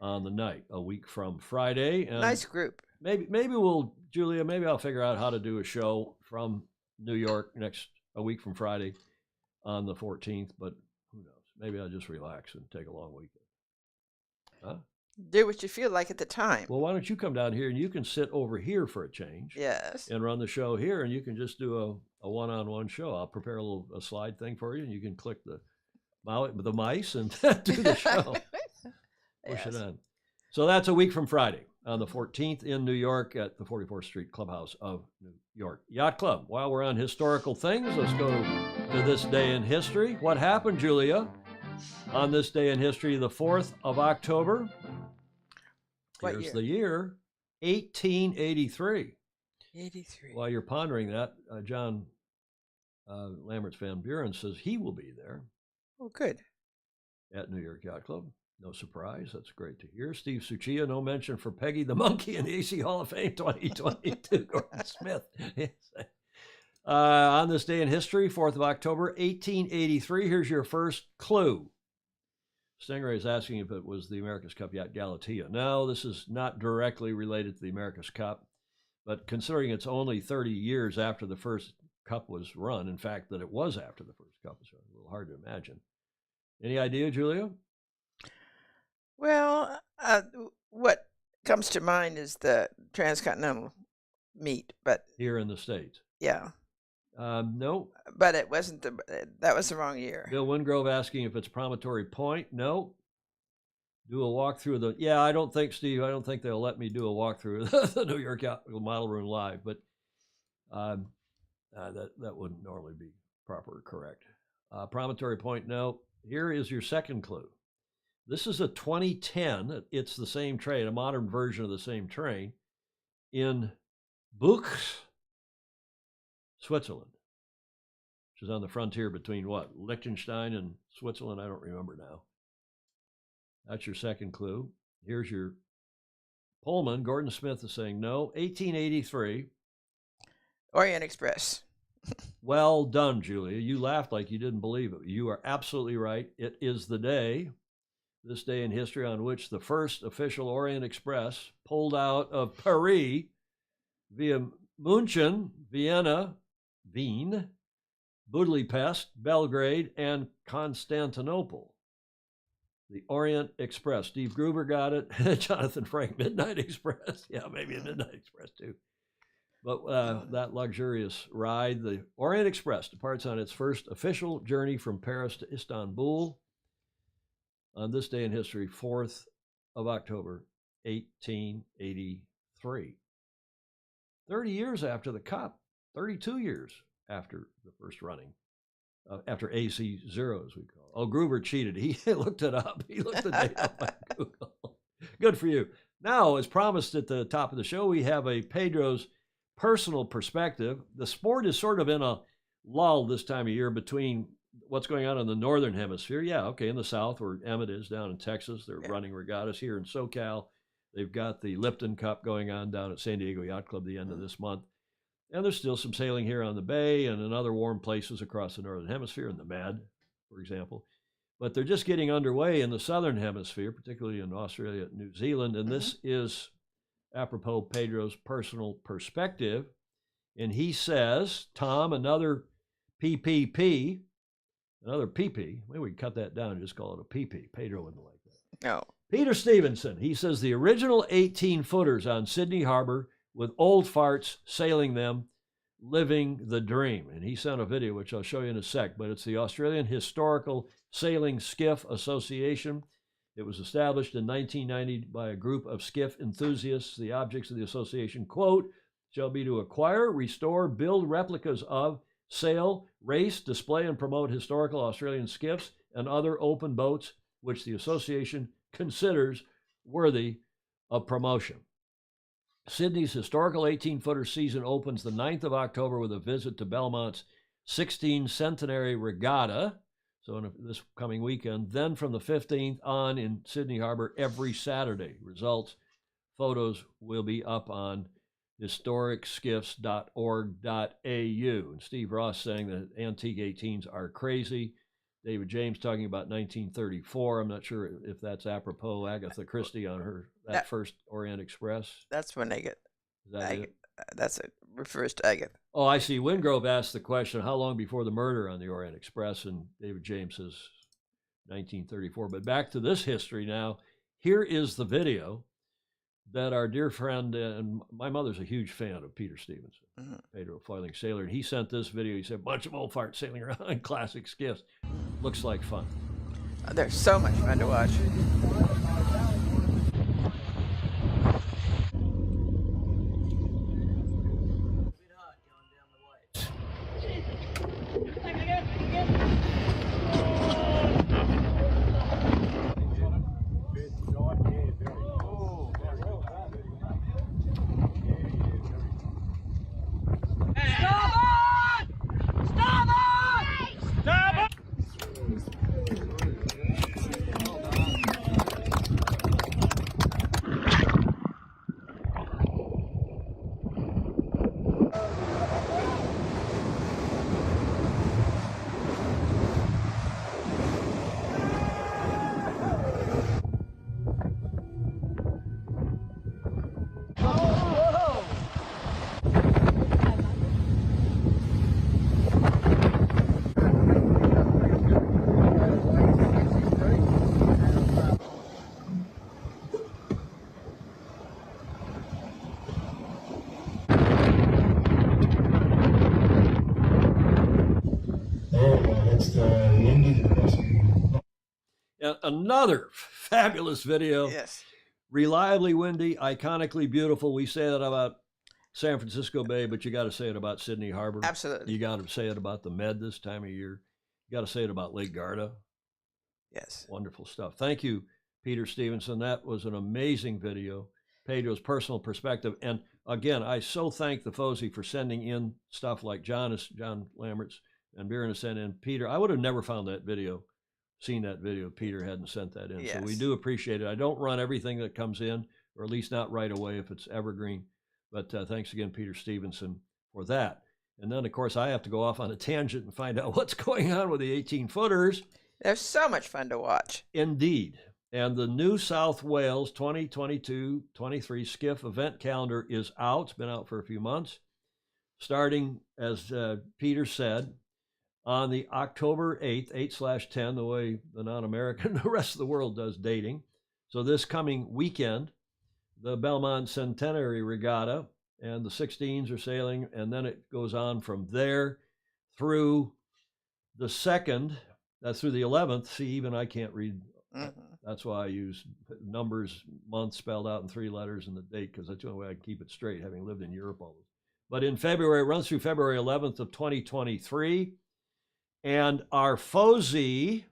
Speaker 1: on the night, a week from Friday. And
Speaker 3: nice group.
Speaker 1: Maybe we'll, Julia, maybe I'll figure out how to do a show from New York a week from Friday on the 14th, but who knows? Maybe I'll just relax and take a long weekend. Huh?
Speaker 3: Do what you feel like at the time.
Speaker 1: Well, why don't you come down here and you can sit over here for a change?
Speaker 3: Yes.
Speaker 1: And run the show here, and you can just do a one-on-one show. I'll prepare a slide thing for you, and you can click the mice and do the show. Push it on. So that's a week from Friday on the 14th in New York at the 44th Street Clubhouse of New York Yacht Club. While we're on historical things, let's go to this day in history. What happened, Julia, on this day in history, the 4th of October? Here's the year, 1883.
Speaker 3: 83.
Speaker 1: While you're pondering that, John Lambert's Van Buren says he will be there.
Speaker 3: Oh, good.
Speaker 1: At New York Yacht Club. No surprise. That's great to hear. Steve Suchia, no mention for Peggy the Monkey in the AC Hall of Fame 2022. Gordon Smith. On this day in history, 4th of October, 1883, here's your first clue. Stingray is asking if it was the America's Cup Yacht Galatea. No, this is not directly related to the America's Cup, but considering it's only 30 years after the first cup was run, in fact, that it was after the first cup was run, a little hard to imagine. Any idea, Julia?
Speaker 3: Well, what comes to mind is the transcontinental meet, but
Speaker 1: here in the States.
Speaker 3: Yeah.
Speaker 1: No.
Speaker 3: But it wasn't that was the wrong year.
Speaker 1: Bill Wingrove asking if it's Promontory Point. No. Do a walkthrough yeah, I don't think, Steve, I don't think they'll let me do a walkthrough of the New York Model Room live, but that wouldn't normally be proper or correct. Promontory Point, no. Here is your second clue. This is a 2010. It's the same train, a modern version of the same train in Buchs, Switzerland, which is on the frontier between what? Liechtenstein and Switzerland? I don't remember now. That's your second clue. Here's your Pullman. Gordon Smith is saying no. 1883.
Speaker 3: Orient Express.
Speaker 1: Well done, Julia. You laughed like you didn't believe it. You are absolutely right. It is the day, this day in history, on which the first official Orient Express pulled out of Paris via München, Vienna, Wien, Budapest, Belgrade, and Constantinople. The Orient Express. Steve Gruber got it. Jonathan Frank, Midnight Express. Yeah, maybe a Midnight Express too. But that luxurious ride, the Orient Express, departs on its first official journey from Paris to Istanbul on this day in history, 4th of October, 1883. 30 years after the Cup, 32 years after the first running, after AC0, as we call it. Oh, Gruber cheated. He looked it up. He looked the date up on Google. Good for you. Now, as promised at the top of the show, we have a Pedro's personal perspective. The sport is sort of in a lull this time of year between what's going on in the northern hemisphere. Yeah, okay, in the south where Emmett is down in Texas, they're running regattas. Here in SoCal, they've got the Lipton Cup going on down at San Diego Yacht Club the end of this month. And there's still some sailing here on the bay and in other warm places across the northern hemisphere, in the Med, for example. But they're just getting underway in the southern hemisphere, particularly in Australia and New Zealand. And this is apropos Pedro's personal perspective. And he says, Tom, another PPP, another PP. Maybe we can cut that down and just call it a PP. Pedro wouldn't like that.
Speaker 3: No.
Speaker 1: Peter Stevenson, he says the original 18-footers on Sydney Harbor with old farts sailing them, living the dream. And he sent a video, which I'll show you in a sec, but it's the Australian Historical Sailing Skiff Association. It was established in 1990 by a group of skiff enthusiasts. The objects of the association, quote, shall be to acquire, restore, build replicas of, sail, race, display, and promote historical Australian skiffs and other open boats which the association considers worthy of promotion. Sydney's historical 18-footer season opens the 9th of October with a visit to Belmont's 16 Centenary Regatta, so in this coming weekend. Then from the 15th on in Sydney Harbor every Saturday. Results, photos will be up on historicskiffs.org.au. And Steve Ross saying that antique 18s are crazy. David James talking about 1934. I'm not sure if that's apropos Agatha Christie on that first Orient Express.
Speaker 3: That's when they get.
Speaker 1: Is that it?
Speaker 3: That's it. Refers to Agatha.
Speaker 1: Oh, I see. Wingrove asked the question, how long before the murder on the Orient Express? And David James says 1934. But back to this history now. Here is the video that our dear friend, and my mother's a huge fan of Peter Stevenson, Pedro Foiling Sailor, and he sent this video. He said, a bunch of old farts sailing around in classic skiffs. Looks like fun.
Speaker 3: They're so much fun to watch.
Speaker 1: Another fabulous video.
Speaker 3: Yes.
Speaker 1: Reliably windy, iconically beautiful. We say that about San Francisco Bay, but you got to say it about Sydney Harbor.
Speaker 3: Absolutely.
Speaker 1: You got to say it about the Med this time of year. You got to say it about Lake Garda.
Speaker 3: Yes.
Speaker 1: Wonderful stuff. Thank you, Peter Stevenson. That was an amazing video. Pedro's personal perspective. And again, I so thank the FOSI for sending in stuff like John Lambert's and Byrne sent in. Peter, I would have never found that video, seen that video if Peter hadn't sent that in.
Speaker 3: Yes.
Speaker 1: So we do appreciate it. I don't run everything that comes in, or at least not right away if it's evergreen. But thanks again, Peter Stevenson, for that. And then, of course, I have to go off on a tangent and find out what's going on with the 18-footers.
Speaker 3: They're so much fun to watch.
Speaker 1: Indeed. And the New South Wales 2022-23 skiff event calendar is out. It's been out for a few months. Starting, as Peter said, on the October 8th, 8/10, the way the non-American, the rest of the world does dating. So this coming weekend, the Belmont Centenary Regatta and the 16s are sailing, and then it goes on from there through the 2nd, through the 11th. See, even I can't read. That's why I use numbers, month spelled out in 3 letters, and the date, because that's the only way I can keep it straight, having lived in Europe all this. But in February, it runs through February 11th of 2023. And our FOSI,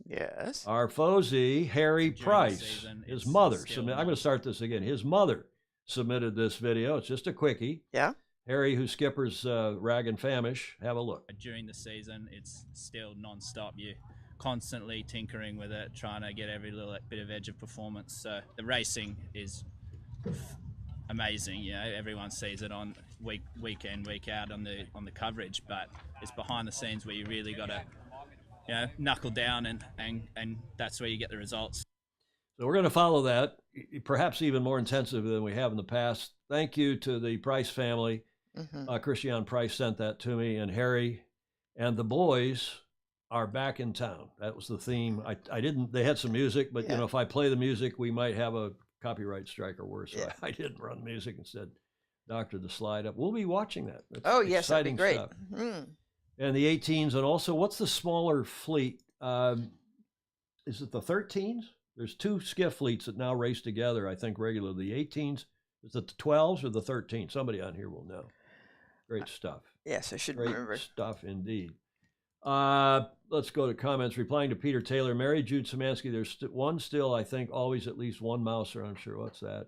Speaker 3: yes,
Speaker 1: Harry Price, his mother, I'm going to start this again. His mother submitted this video. It's just a quickie.
Speaker 3: Yeah.
Speaker 1: Harry, who skippers Rag and Famish, have a look.
Speaker 8: During the season, it's still non-stop. You're constantly tinkering with it, trying to get every little bit of edge of performance. So the racing is amazing. You know, everyone sees it on week in, week out on the coverage, but it's behind the scenes where you really got to, you know, knuckle down and that's where you get the results.
Speaker 1: So we're going to follow that, perhaps even more intensive than we have in the past. Thank you to the Price family. Christian Price sent that to me, and Harry and the boys are back in town. That was the theme. I didn't, they had some music, but you know, if I play the music, we might have a copyright strike or worse. So I didn't run music, instead doctored the slide up. We'll be watching that. That's
Speaker 3: yes, that'd be great.
Speaker 1: And the 18s, and also, what's the smaller fleet? Is it the 13s? There's 2 skiff fleets that now race together, I think, regularly. The 18s, is it the 12s or the 13s? Somebody on here will know. Great stuff.
Speaker 3: Yes, I should
Speaker 1: Great
Speaker 3: remember.
Speaker 1: stuff indeed. Let's go to comments. Replying to Peter Taylor, Mary Jude Szymanski, there's one still, I think, always at least one mouser. I'm sure. What's that?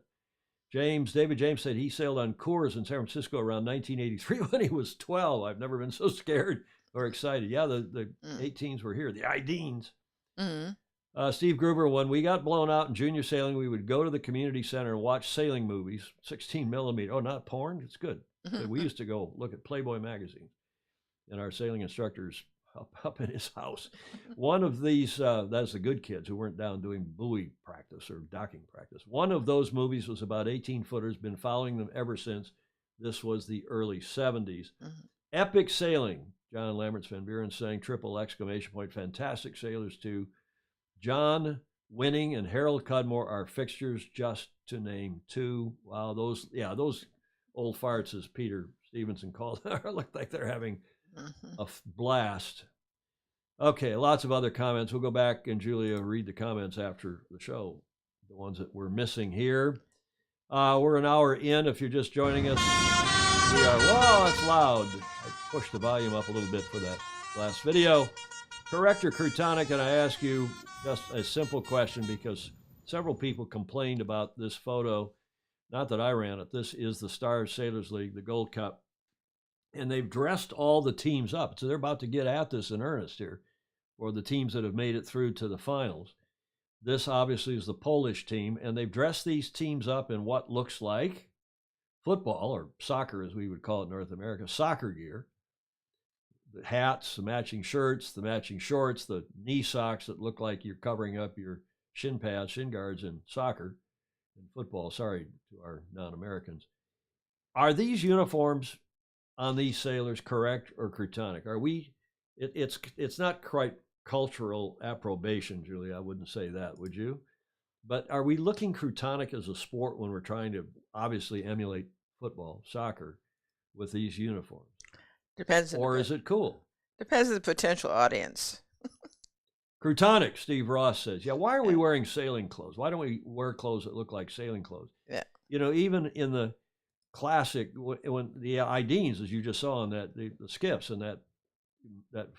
Speaker 1: David James said he sailed on Coors in San Francisco around 1983 when he was 12. I've never been so scared or excited. Yeah, the 18s were here, the Ideens. Steve Gruber, when we got blown out in junior sailing, we would go to the community center and watch sailing movies, 16 millimeter. Oh, not porn? It's good. We used to go look at Playboy magazine, and our sailing instructors up in his house. One of these, that's the good kids who weren't down doing buoy practice or docking practice. One of those movies was about 18-footers, been following them ever since. This was the early 70s. Epic sailing, John Lamberts Van Buren saying, triple exclamation point, fantastic sailors too. John Winning and Harold Cudmore are fixtures, just to name two. Wow, those old farts, as Peter Stevenson called them, look like they're having a blast. Okay, lots of other comments. We'll go back and Julia read the comments after the show, the ones that we're missing here. We're an hour in. If you're just joining us, we are, whoa, that's loud. I pushed the volume up a little bit for that last video. Correct or Crutonic, and I ask you just a simple question because several people complained about this photo. Not that I ran it. This is the Star Sailors League, the Gold Cup. And they've dressed all the teams up. So they're about to get at this in earnest here, or the teams that have made it through to the finals. This obviously is the Polish team, and they've dressed these teams up in what looks like football, or soccer as we would call it in North America, soccer gear. The hats, the matching shirts, the matching shorts, the knee socks that look like you're covering up your shin pads, shin guards in soccer and football. Sorry to our non-Americans. Are these uniforms on these sailors correct or Crutonic? Are we? It's not quite cultural approbation, Julie. I wouldn't say that, would you? But are we looking Crutonic as a sport when we're trying to obviously emulate football, soccer, with these uniforms?
Speaker 3: Depends.
Speaker 1: Or is it cool?
Speaker 3: Depends on the potential audience.
Speaker 1: Crutonic, Steve Ross says. Yeah, why are we wearing sailing clothes? Why don't we wear clothes that look like sailing clothes?
Speaker 3: Yeah.
Speaker 1: You know, even in the classic, when the Ideens, as you just saw in that the skiffs in that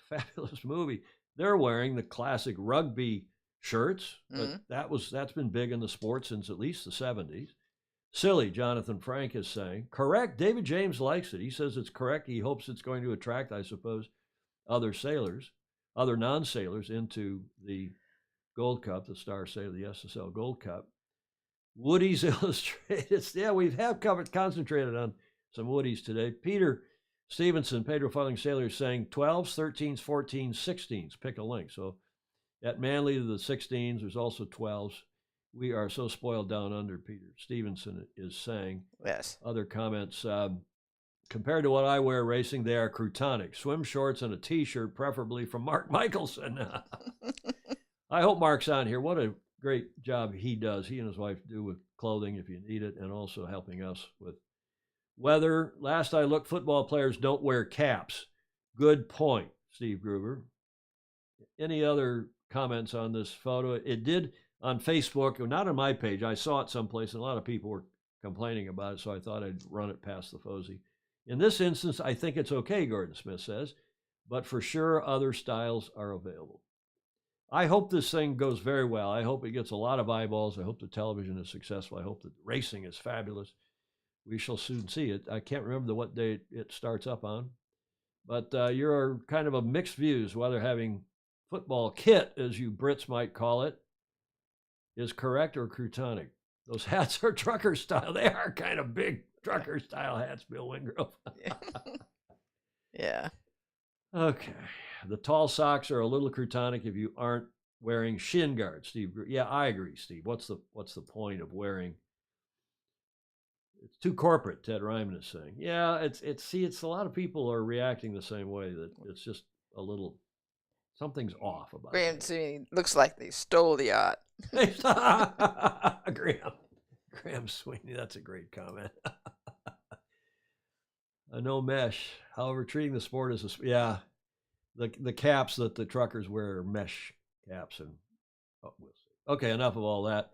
Speaker 1: fabulous movie, they're wearing the classic rugby shirts. But that's been big in the sport since at least the 70s. Silly, Jonathan Frank is saying. Correct. David James likes it. He says it's correct. He hopes it's going to attract, I suppose, other sailors, other non-sailors into the Gold Cup, the Star Sailor, the SSL Gold Cup. Woody's Illustrated. Yeah, we have concentrated on some Woodies today. Peter Stevenson, Pedro Filing Sailor, is saying 12s, 13s, 14s, 16s. Pick a link. So at Manly, the 16s, there's also 12s. We are so spoiled down under, Peter Stevenson is saying.
Speaker 3: Yes.
Speaker 1: Other comments. Compared to what I wear racing, they are Crutonic. Swim shorts and a T-shirt, preferably from Mark Michelson. I hope Mark's on here. What a great job he does. He and his wife do with clothing if you need it, and also helping us with weather. Last I looked, football players don't wear caps. Good point, Steve Gruber. Any other comments on this photo? It did on Facebook, not on my page. I saw it someplace, and a lot of people were complaining about it, so I thought I'd run it past the Fozy. In this instance, I think it's okay, Gordon Smith says, but for sure other styles are available. I hope this thing goes very well. I hope it gets a lot of eyeballs. I hope the television is successful. I hope the racing is fabulous. We shall soon see it. I can't remember what day it starts up on, but you're kind of a mixed views whether having football kit, as you Brits might call it, is correct or Crutonic. Those hats are trucker style. They are kind of big trucker style hats, Bill Wingrove.
Speaker 3: Yeah.
Speaker 1: Okay. The tall socks are a little Crutonic if you aren't wearing shin guards, Steve. Yeah, I agree, Steve. What's the point of wearing? It's too corporate, Ted Ryman is saying. Yeah, it's a lot of people are reacting the same way, that it's just a little, something's off about
Speaker 3: Graham
Speaker 1: it.
Speaker 3: to me looks like they stole the yacht.
Speaker 1: Graham Sweeney, that's a great comment. No mesh. However, treating the sport as the caps that the truckers wear are mesh caps, and we'll see. Okay, enough of all that.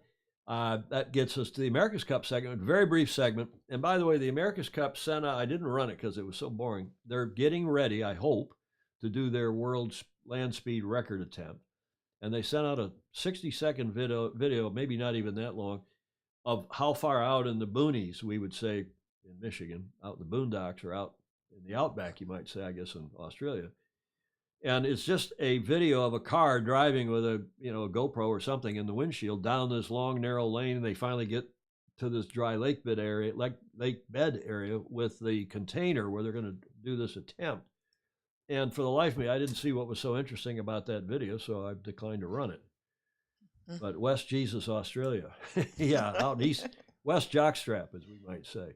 Speaker 1: That gets us to the America's Cup segment, very brief segment. And by the way, the America's Cup Senna, I didn't run it because it was so boring. They're getting ready, I hope, to do their world land speed record attempt. And they sent out a 60-second video, maybe not even that long, of how far out in the boonies, we would say in Michigan, out in the boondocks or out in the outback, you might say, I guess, in Australia. And it's just a video of a car driving with a GoPro or something in the windshield down this long, narrow lane. And they finally get to this dry lake bed area with the container where they're going to do this attempt. And for the life of me, I didn't see what was so interesting about that video, so I've declined to run it. But West Jesus, Australia. Yeah, out east, West Jockstrap, as we might say.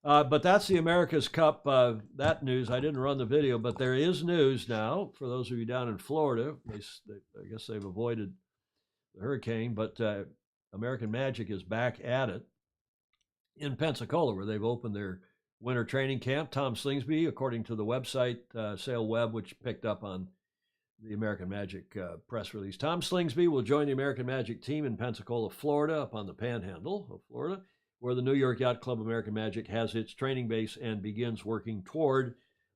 Speaker 1: But that's the America's Cup, that news. I didn't run the video, but there is news now for those of you down in Florida. I guess they've avoided the hurricane, but American Magic is back at it in Pensacola, where they've opened their winter training camp. Tom Slingsby, according to the website, Sail Web, which picked up on the American Magic press release. Tom Slingsby will join the American Magic team in Pensacola, Florida, up on the panhandle of Florida, where the New York Yacht Club American Magic has its training base and begins working toward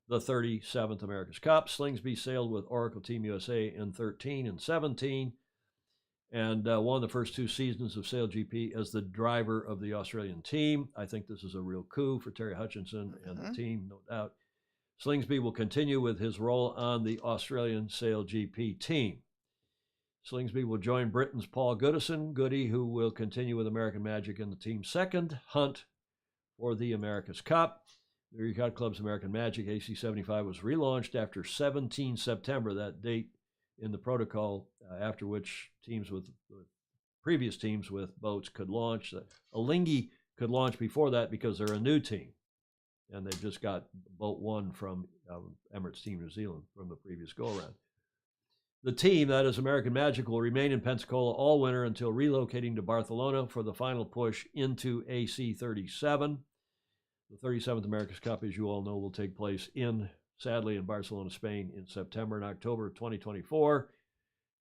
Speaker 1: the 37th America's Cup. Slingsby sailed with Oracle Team USA in 13 and 17 and won the first 2 seasons of Sail GP as the driver of the Australian team. I think this is a real coup for Terry Hutchinson and the team, no doubt. Slingsby will continue with his role on the Australian Sail GP team. Slingsby will join Britain's Paul Goody, who will continue with American Magic in the team's second hunt for the America's Cup. The New York Yacht Club's American Magic AC-75 was relaunched after 17 September, that date in the protocol, after which previous teams with boats could launch. Alinghi could launch before that because they're a new team. And they've just got boat 1 from Emirates Team New Zealand from the previous go-around. The team, that is American Magic, will remain in Pensacola all winter until relocating to Barcelona for the final push into AC-37. The 37th America's Cup, as you all know, will take place sadly in Barcelona, Spain in September and October of 2024.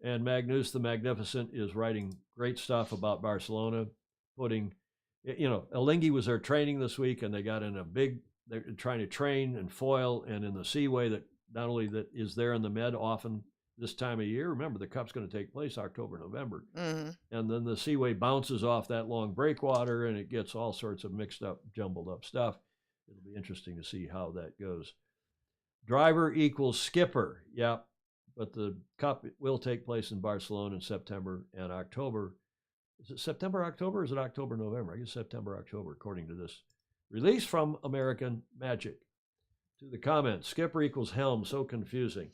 Speaker 1: And Magnus the Magnificent is writing great stuff about Barcelona, Alinghi was there training this week, and they got in they're trying to train and foil and in the seaway that not only that is there in the Med often this time of year. Remember, the Cup's going to take place October, November. Mm-hmm. And then the seaway bounces off that long breakwater, and it gets all sorts of mixed up, jumbled up stuff. It'll be interesting to see how that goes. Driver equals skipper. Yeah, but the Cup will take place in Barcelona in September and October. Is it September, October, or is it October, November? I guess September, October, according to this release from American Magic. To the comments, skipper equals helm, so confusing.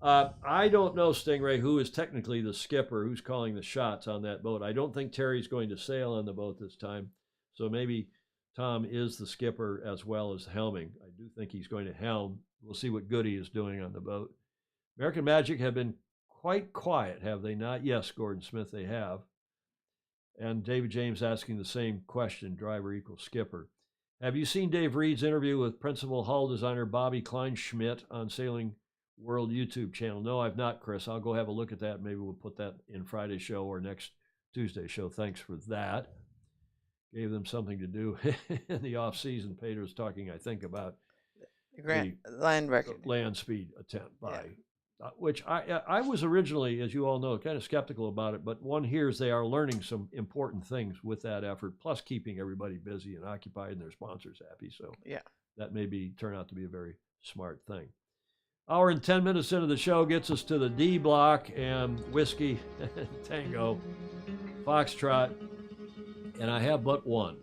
Speaker 1: I don't know, Stingray, who is technically the skipper, who's calling the shots on that boat. I don't think Terry's going to sail on the boat this time, so maybe Tom is the skipper as well as helming. I do think he's going to helm. We'll see what Goody is doing on the boat. American Magic have been quite quiet, have they not? Yes, Gordon Smith, they have. And David James asking the same question, driver equals skipper. Have you seen Dave Reed's interview with principal hull designer Bobby Kleinschmidt on Sailing World YouTube channel? No, I've not, Chris. I'll go have a look at that. Maybe we'll put that in Friday's show or next Tuesday's show. Thanks for that. Gave them something to do in the off season. Peter was talking, I think, about
Speaker 3: the land record,
Speaker 1: land speed attempt by which I was originally, as you all know, kind of skeptical about it, but one hears they are learning some important things with that effort, plus keeping everybody busy and occupied and their sponsors happy. So that may turn out to be a very smart thing. Hour and 10 minutes into the show gets us to the D block and whiskey, tango, foxtrot, and I have but one.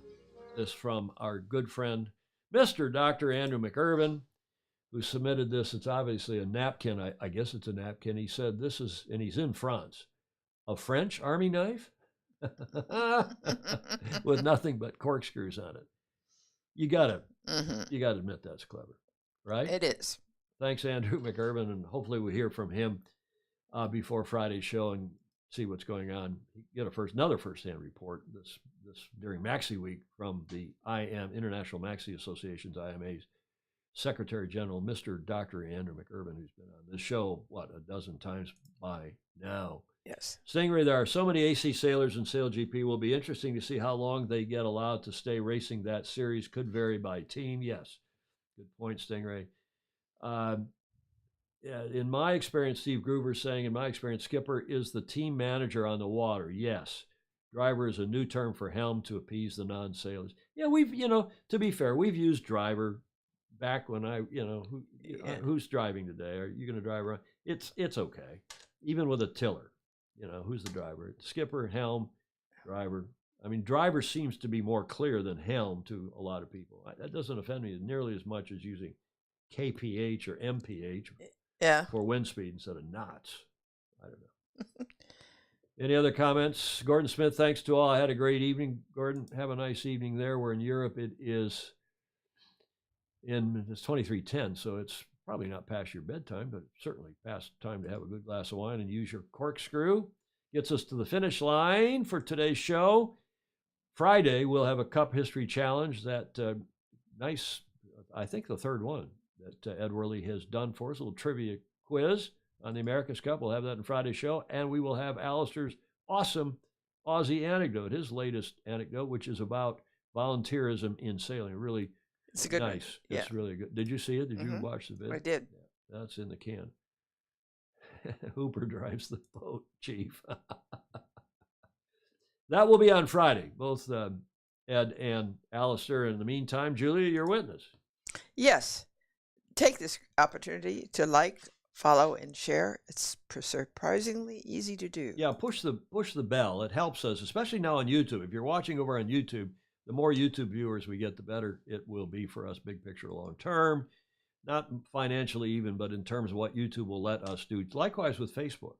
Speaker 1: This from our good friend, Mr. Dr. Andrew McIrvin, who submitted this. It's obviously a napkin. I guess it's a napkin. He said this is, and he's in France, a French army knife with nothing but corkscrews on it. You gotta admit that's clever, right?
Speaker 3: It is.
Speaker 1: Thanks, Andrew McIrvin, and hopefully we'll hear from him before Friday's show and see what's going on. Get another first-hand report this during Maxi Week from the International Maxi Association's IMA's Secretary General, Mr. Dr. Andrew McIrvin, who's been on this show, a dozen times by now.
Speaker 3: Yes.
Speaker 1: Stingray, there are so many AC sailors in Sail GP. Will be interesting to see how long they get allowed to stay racing that series. Could vary by team. Yes. Good point, Stingray. in my experience, Steve Gruber's saying, in my experience, skipper is the team manager on the water. Yes. Driver is a new term for helm to appease the non-sailors. Yeah, to be fair, we've used driver back when who's driving today? Are you going to drive around? It's okay. Even with a tiller, who's the driver? Skipper, helm, driver. I mean, driver seems to be more clear than helm to a lot of people. That doesn't offend me nearly as much as using kph or mph for wind speed instead of knots. I don't know. Any other comments? Gordon Smith, thanks to all. I had a great evening. Gordon, have a nice evening there. We're in Europe. It's 23:10, so it's probably not past your bedtime, but certainly past time to have a good glass of wine and use your corkscrew. Gets us to the finish line for today's show. Friday, we'll have a Cup History Challenge, that nice, I think the third one that Ed Worley has done for us, a little trivia quiz on the America's Cup. We'll have that in Friday's show, and we will have Alistair's awesome Aussie anecdote, his latest anecdote, which is about volunteerism in sailing. Really
Speaker 3: it's a good
Speaker 1: nice.
Speaker 3: One.
Speaker 1: It's really good. Did you see it? Did you watch the video?
Speaker 3: I did.
Speaker 1: Yeah, that's in the can. Hooper drives the boat, Chief. That will be on Friday, both Ed and Alistair. In the meantime, Julia, your witness.
Speaker 3: Yes. Take this opportunity to like, follow, and share. It's surprisingly easy to do.
Speaker 1: Yeah, push the bell. It helps us, especially now on YouTube. If you're watching over on YouTube, the more YouTube viewers we get, the better it will be for us, big picture, long term. Not financially even, but in terms of what YouTube will let us do. Likewise with Facebook.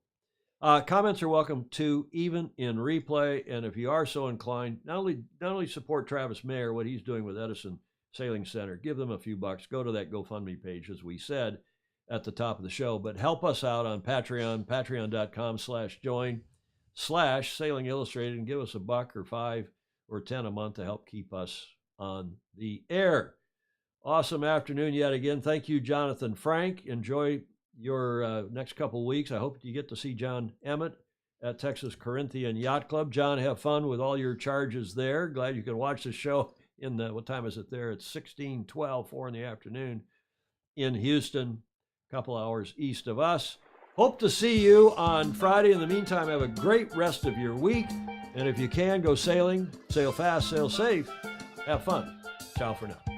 Speaker 1: Comments are welcome too, even in replay. And if you are so inclined, not only support Travis Mayer, what he's doing with Edison Sailing Center, give them a few bucks. Go to that GoFundMe page, as we said at the top of the show. But help us out on Patreon, patreon.com/join/Sailing Illustrated, and give us $1 or $5 or $10 a month to help keep us on the air. Awesome afternoon yet again. Thank you, Jonathan Frank. Enjoy your next couple of weeks. I hope you get to see John Emmett at Texas Corinthian Yacht Club. John, have fun with all your charges there. Glad you can watch the show in what time is it there? It's 16:12, 4 in the afternoon in Houston, a couple hours east of us. Hope to see you on Friday. In the meantime, have a great rest of your week. And if you can, go sailing, sail fast, sail safe, have fun. Ciao for now.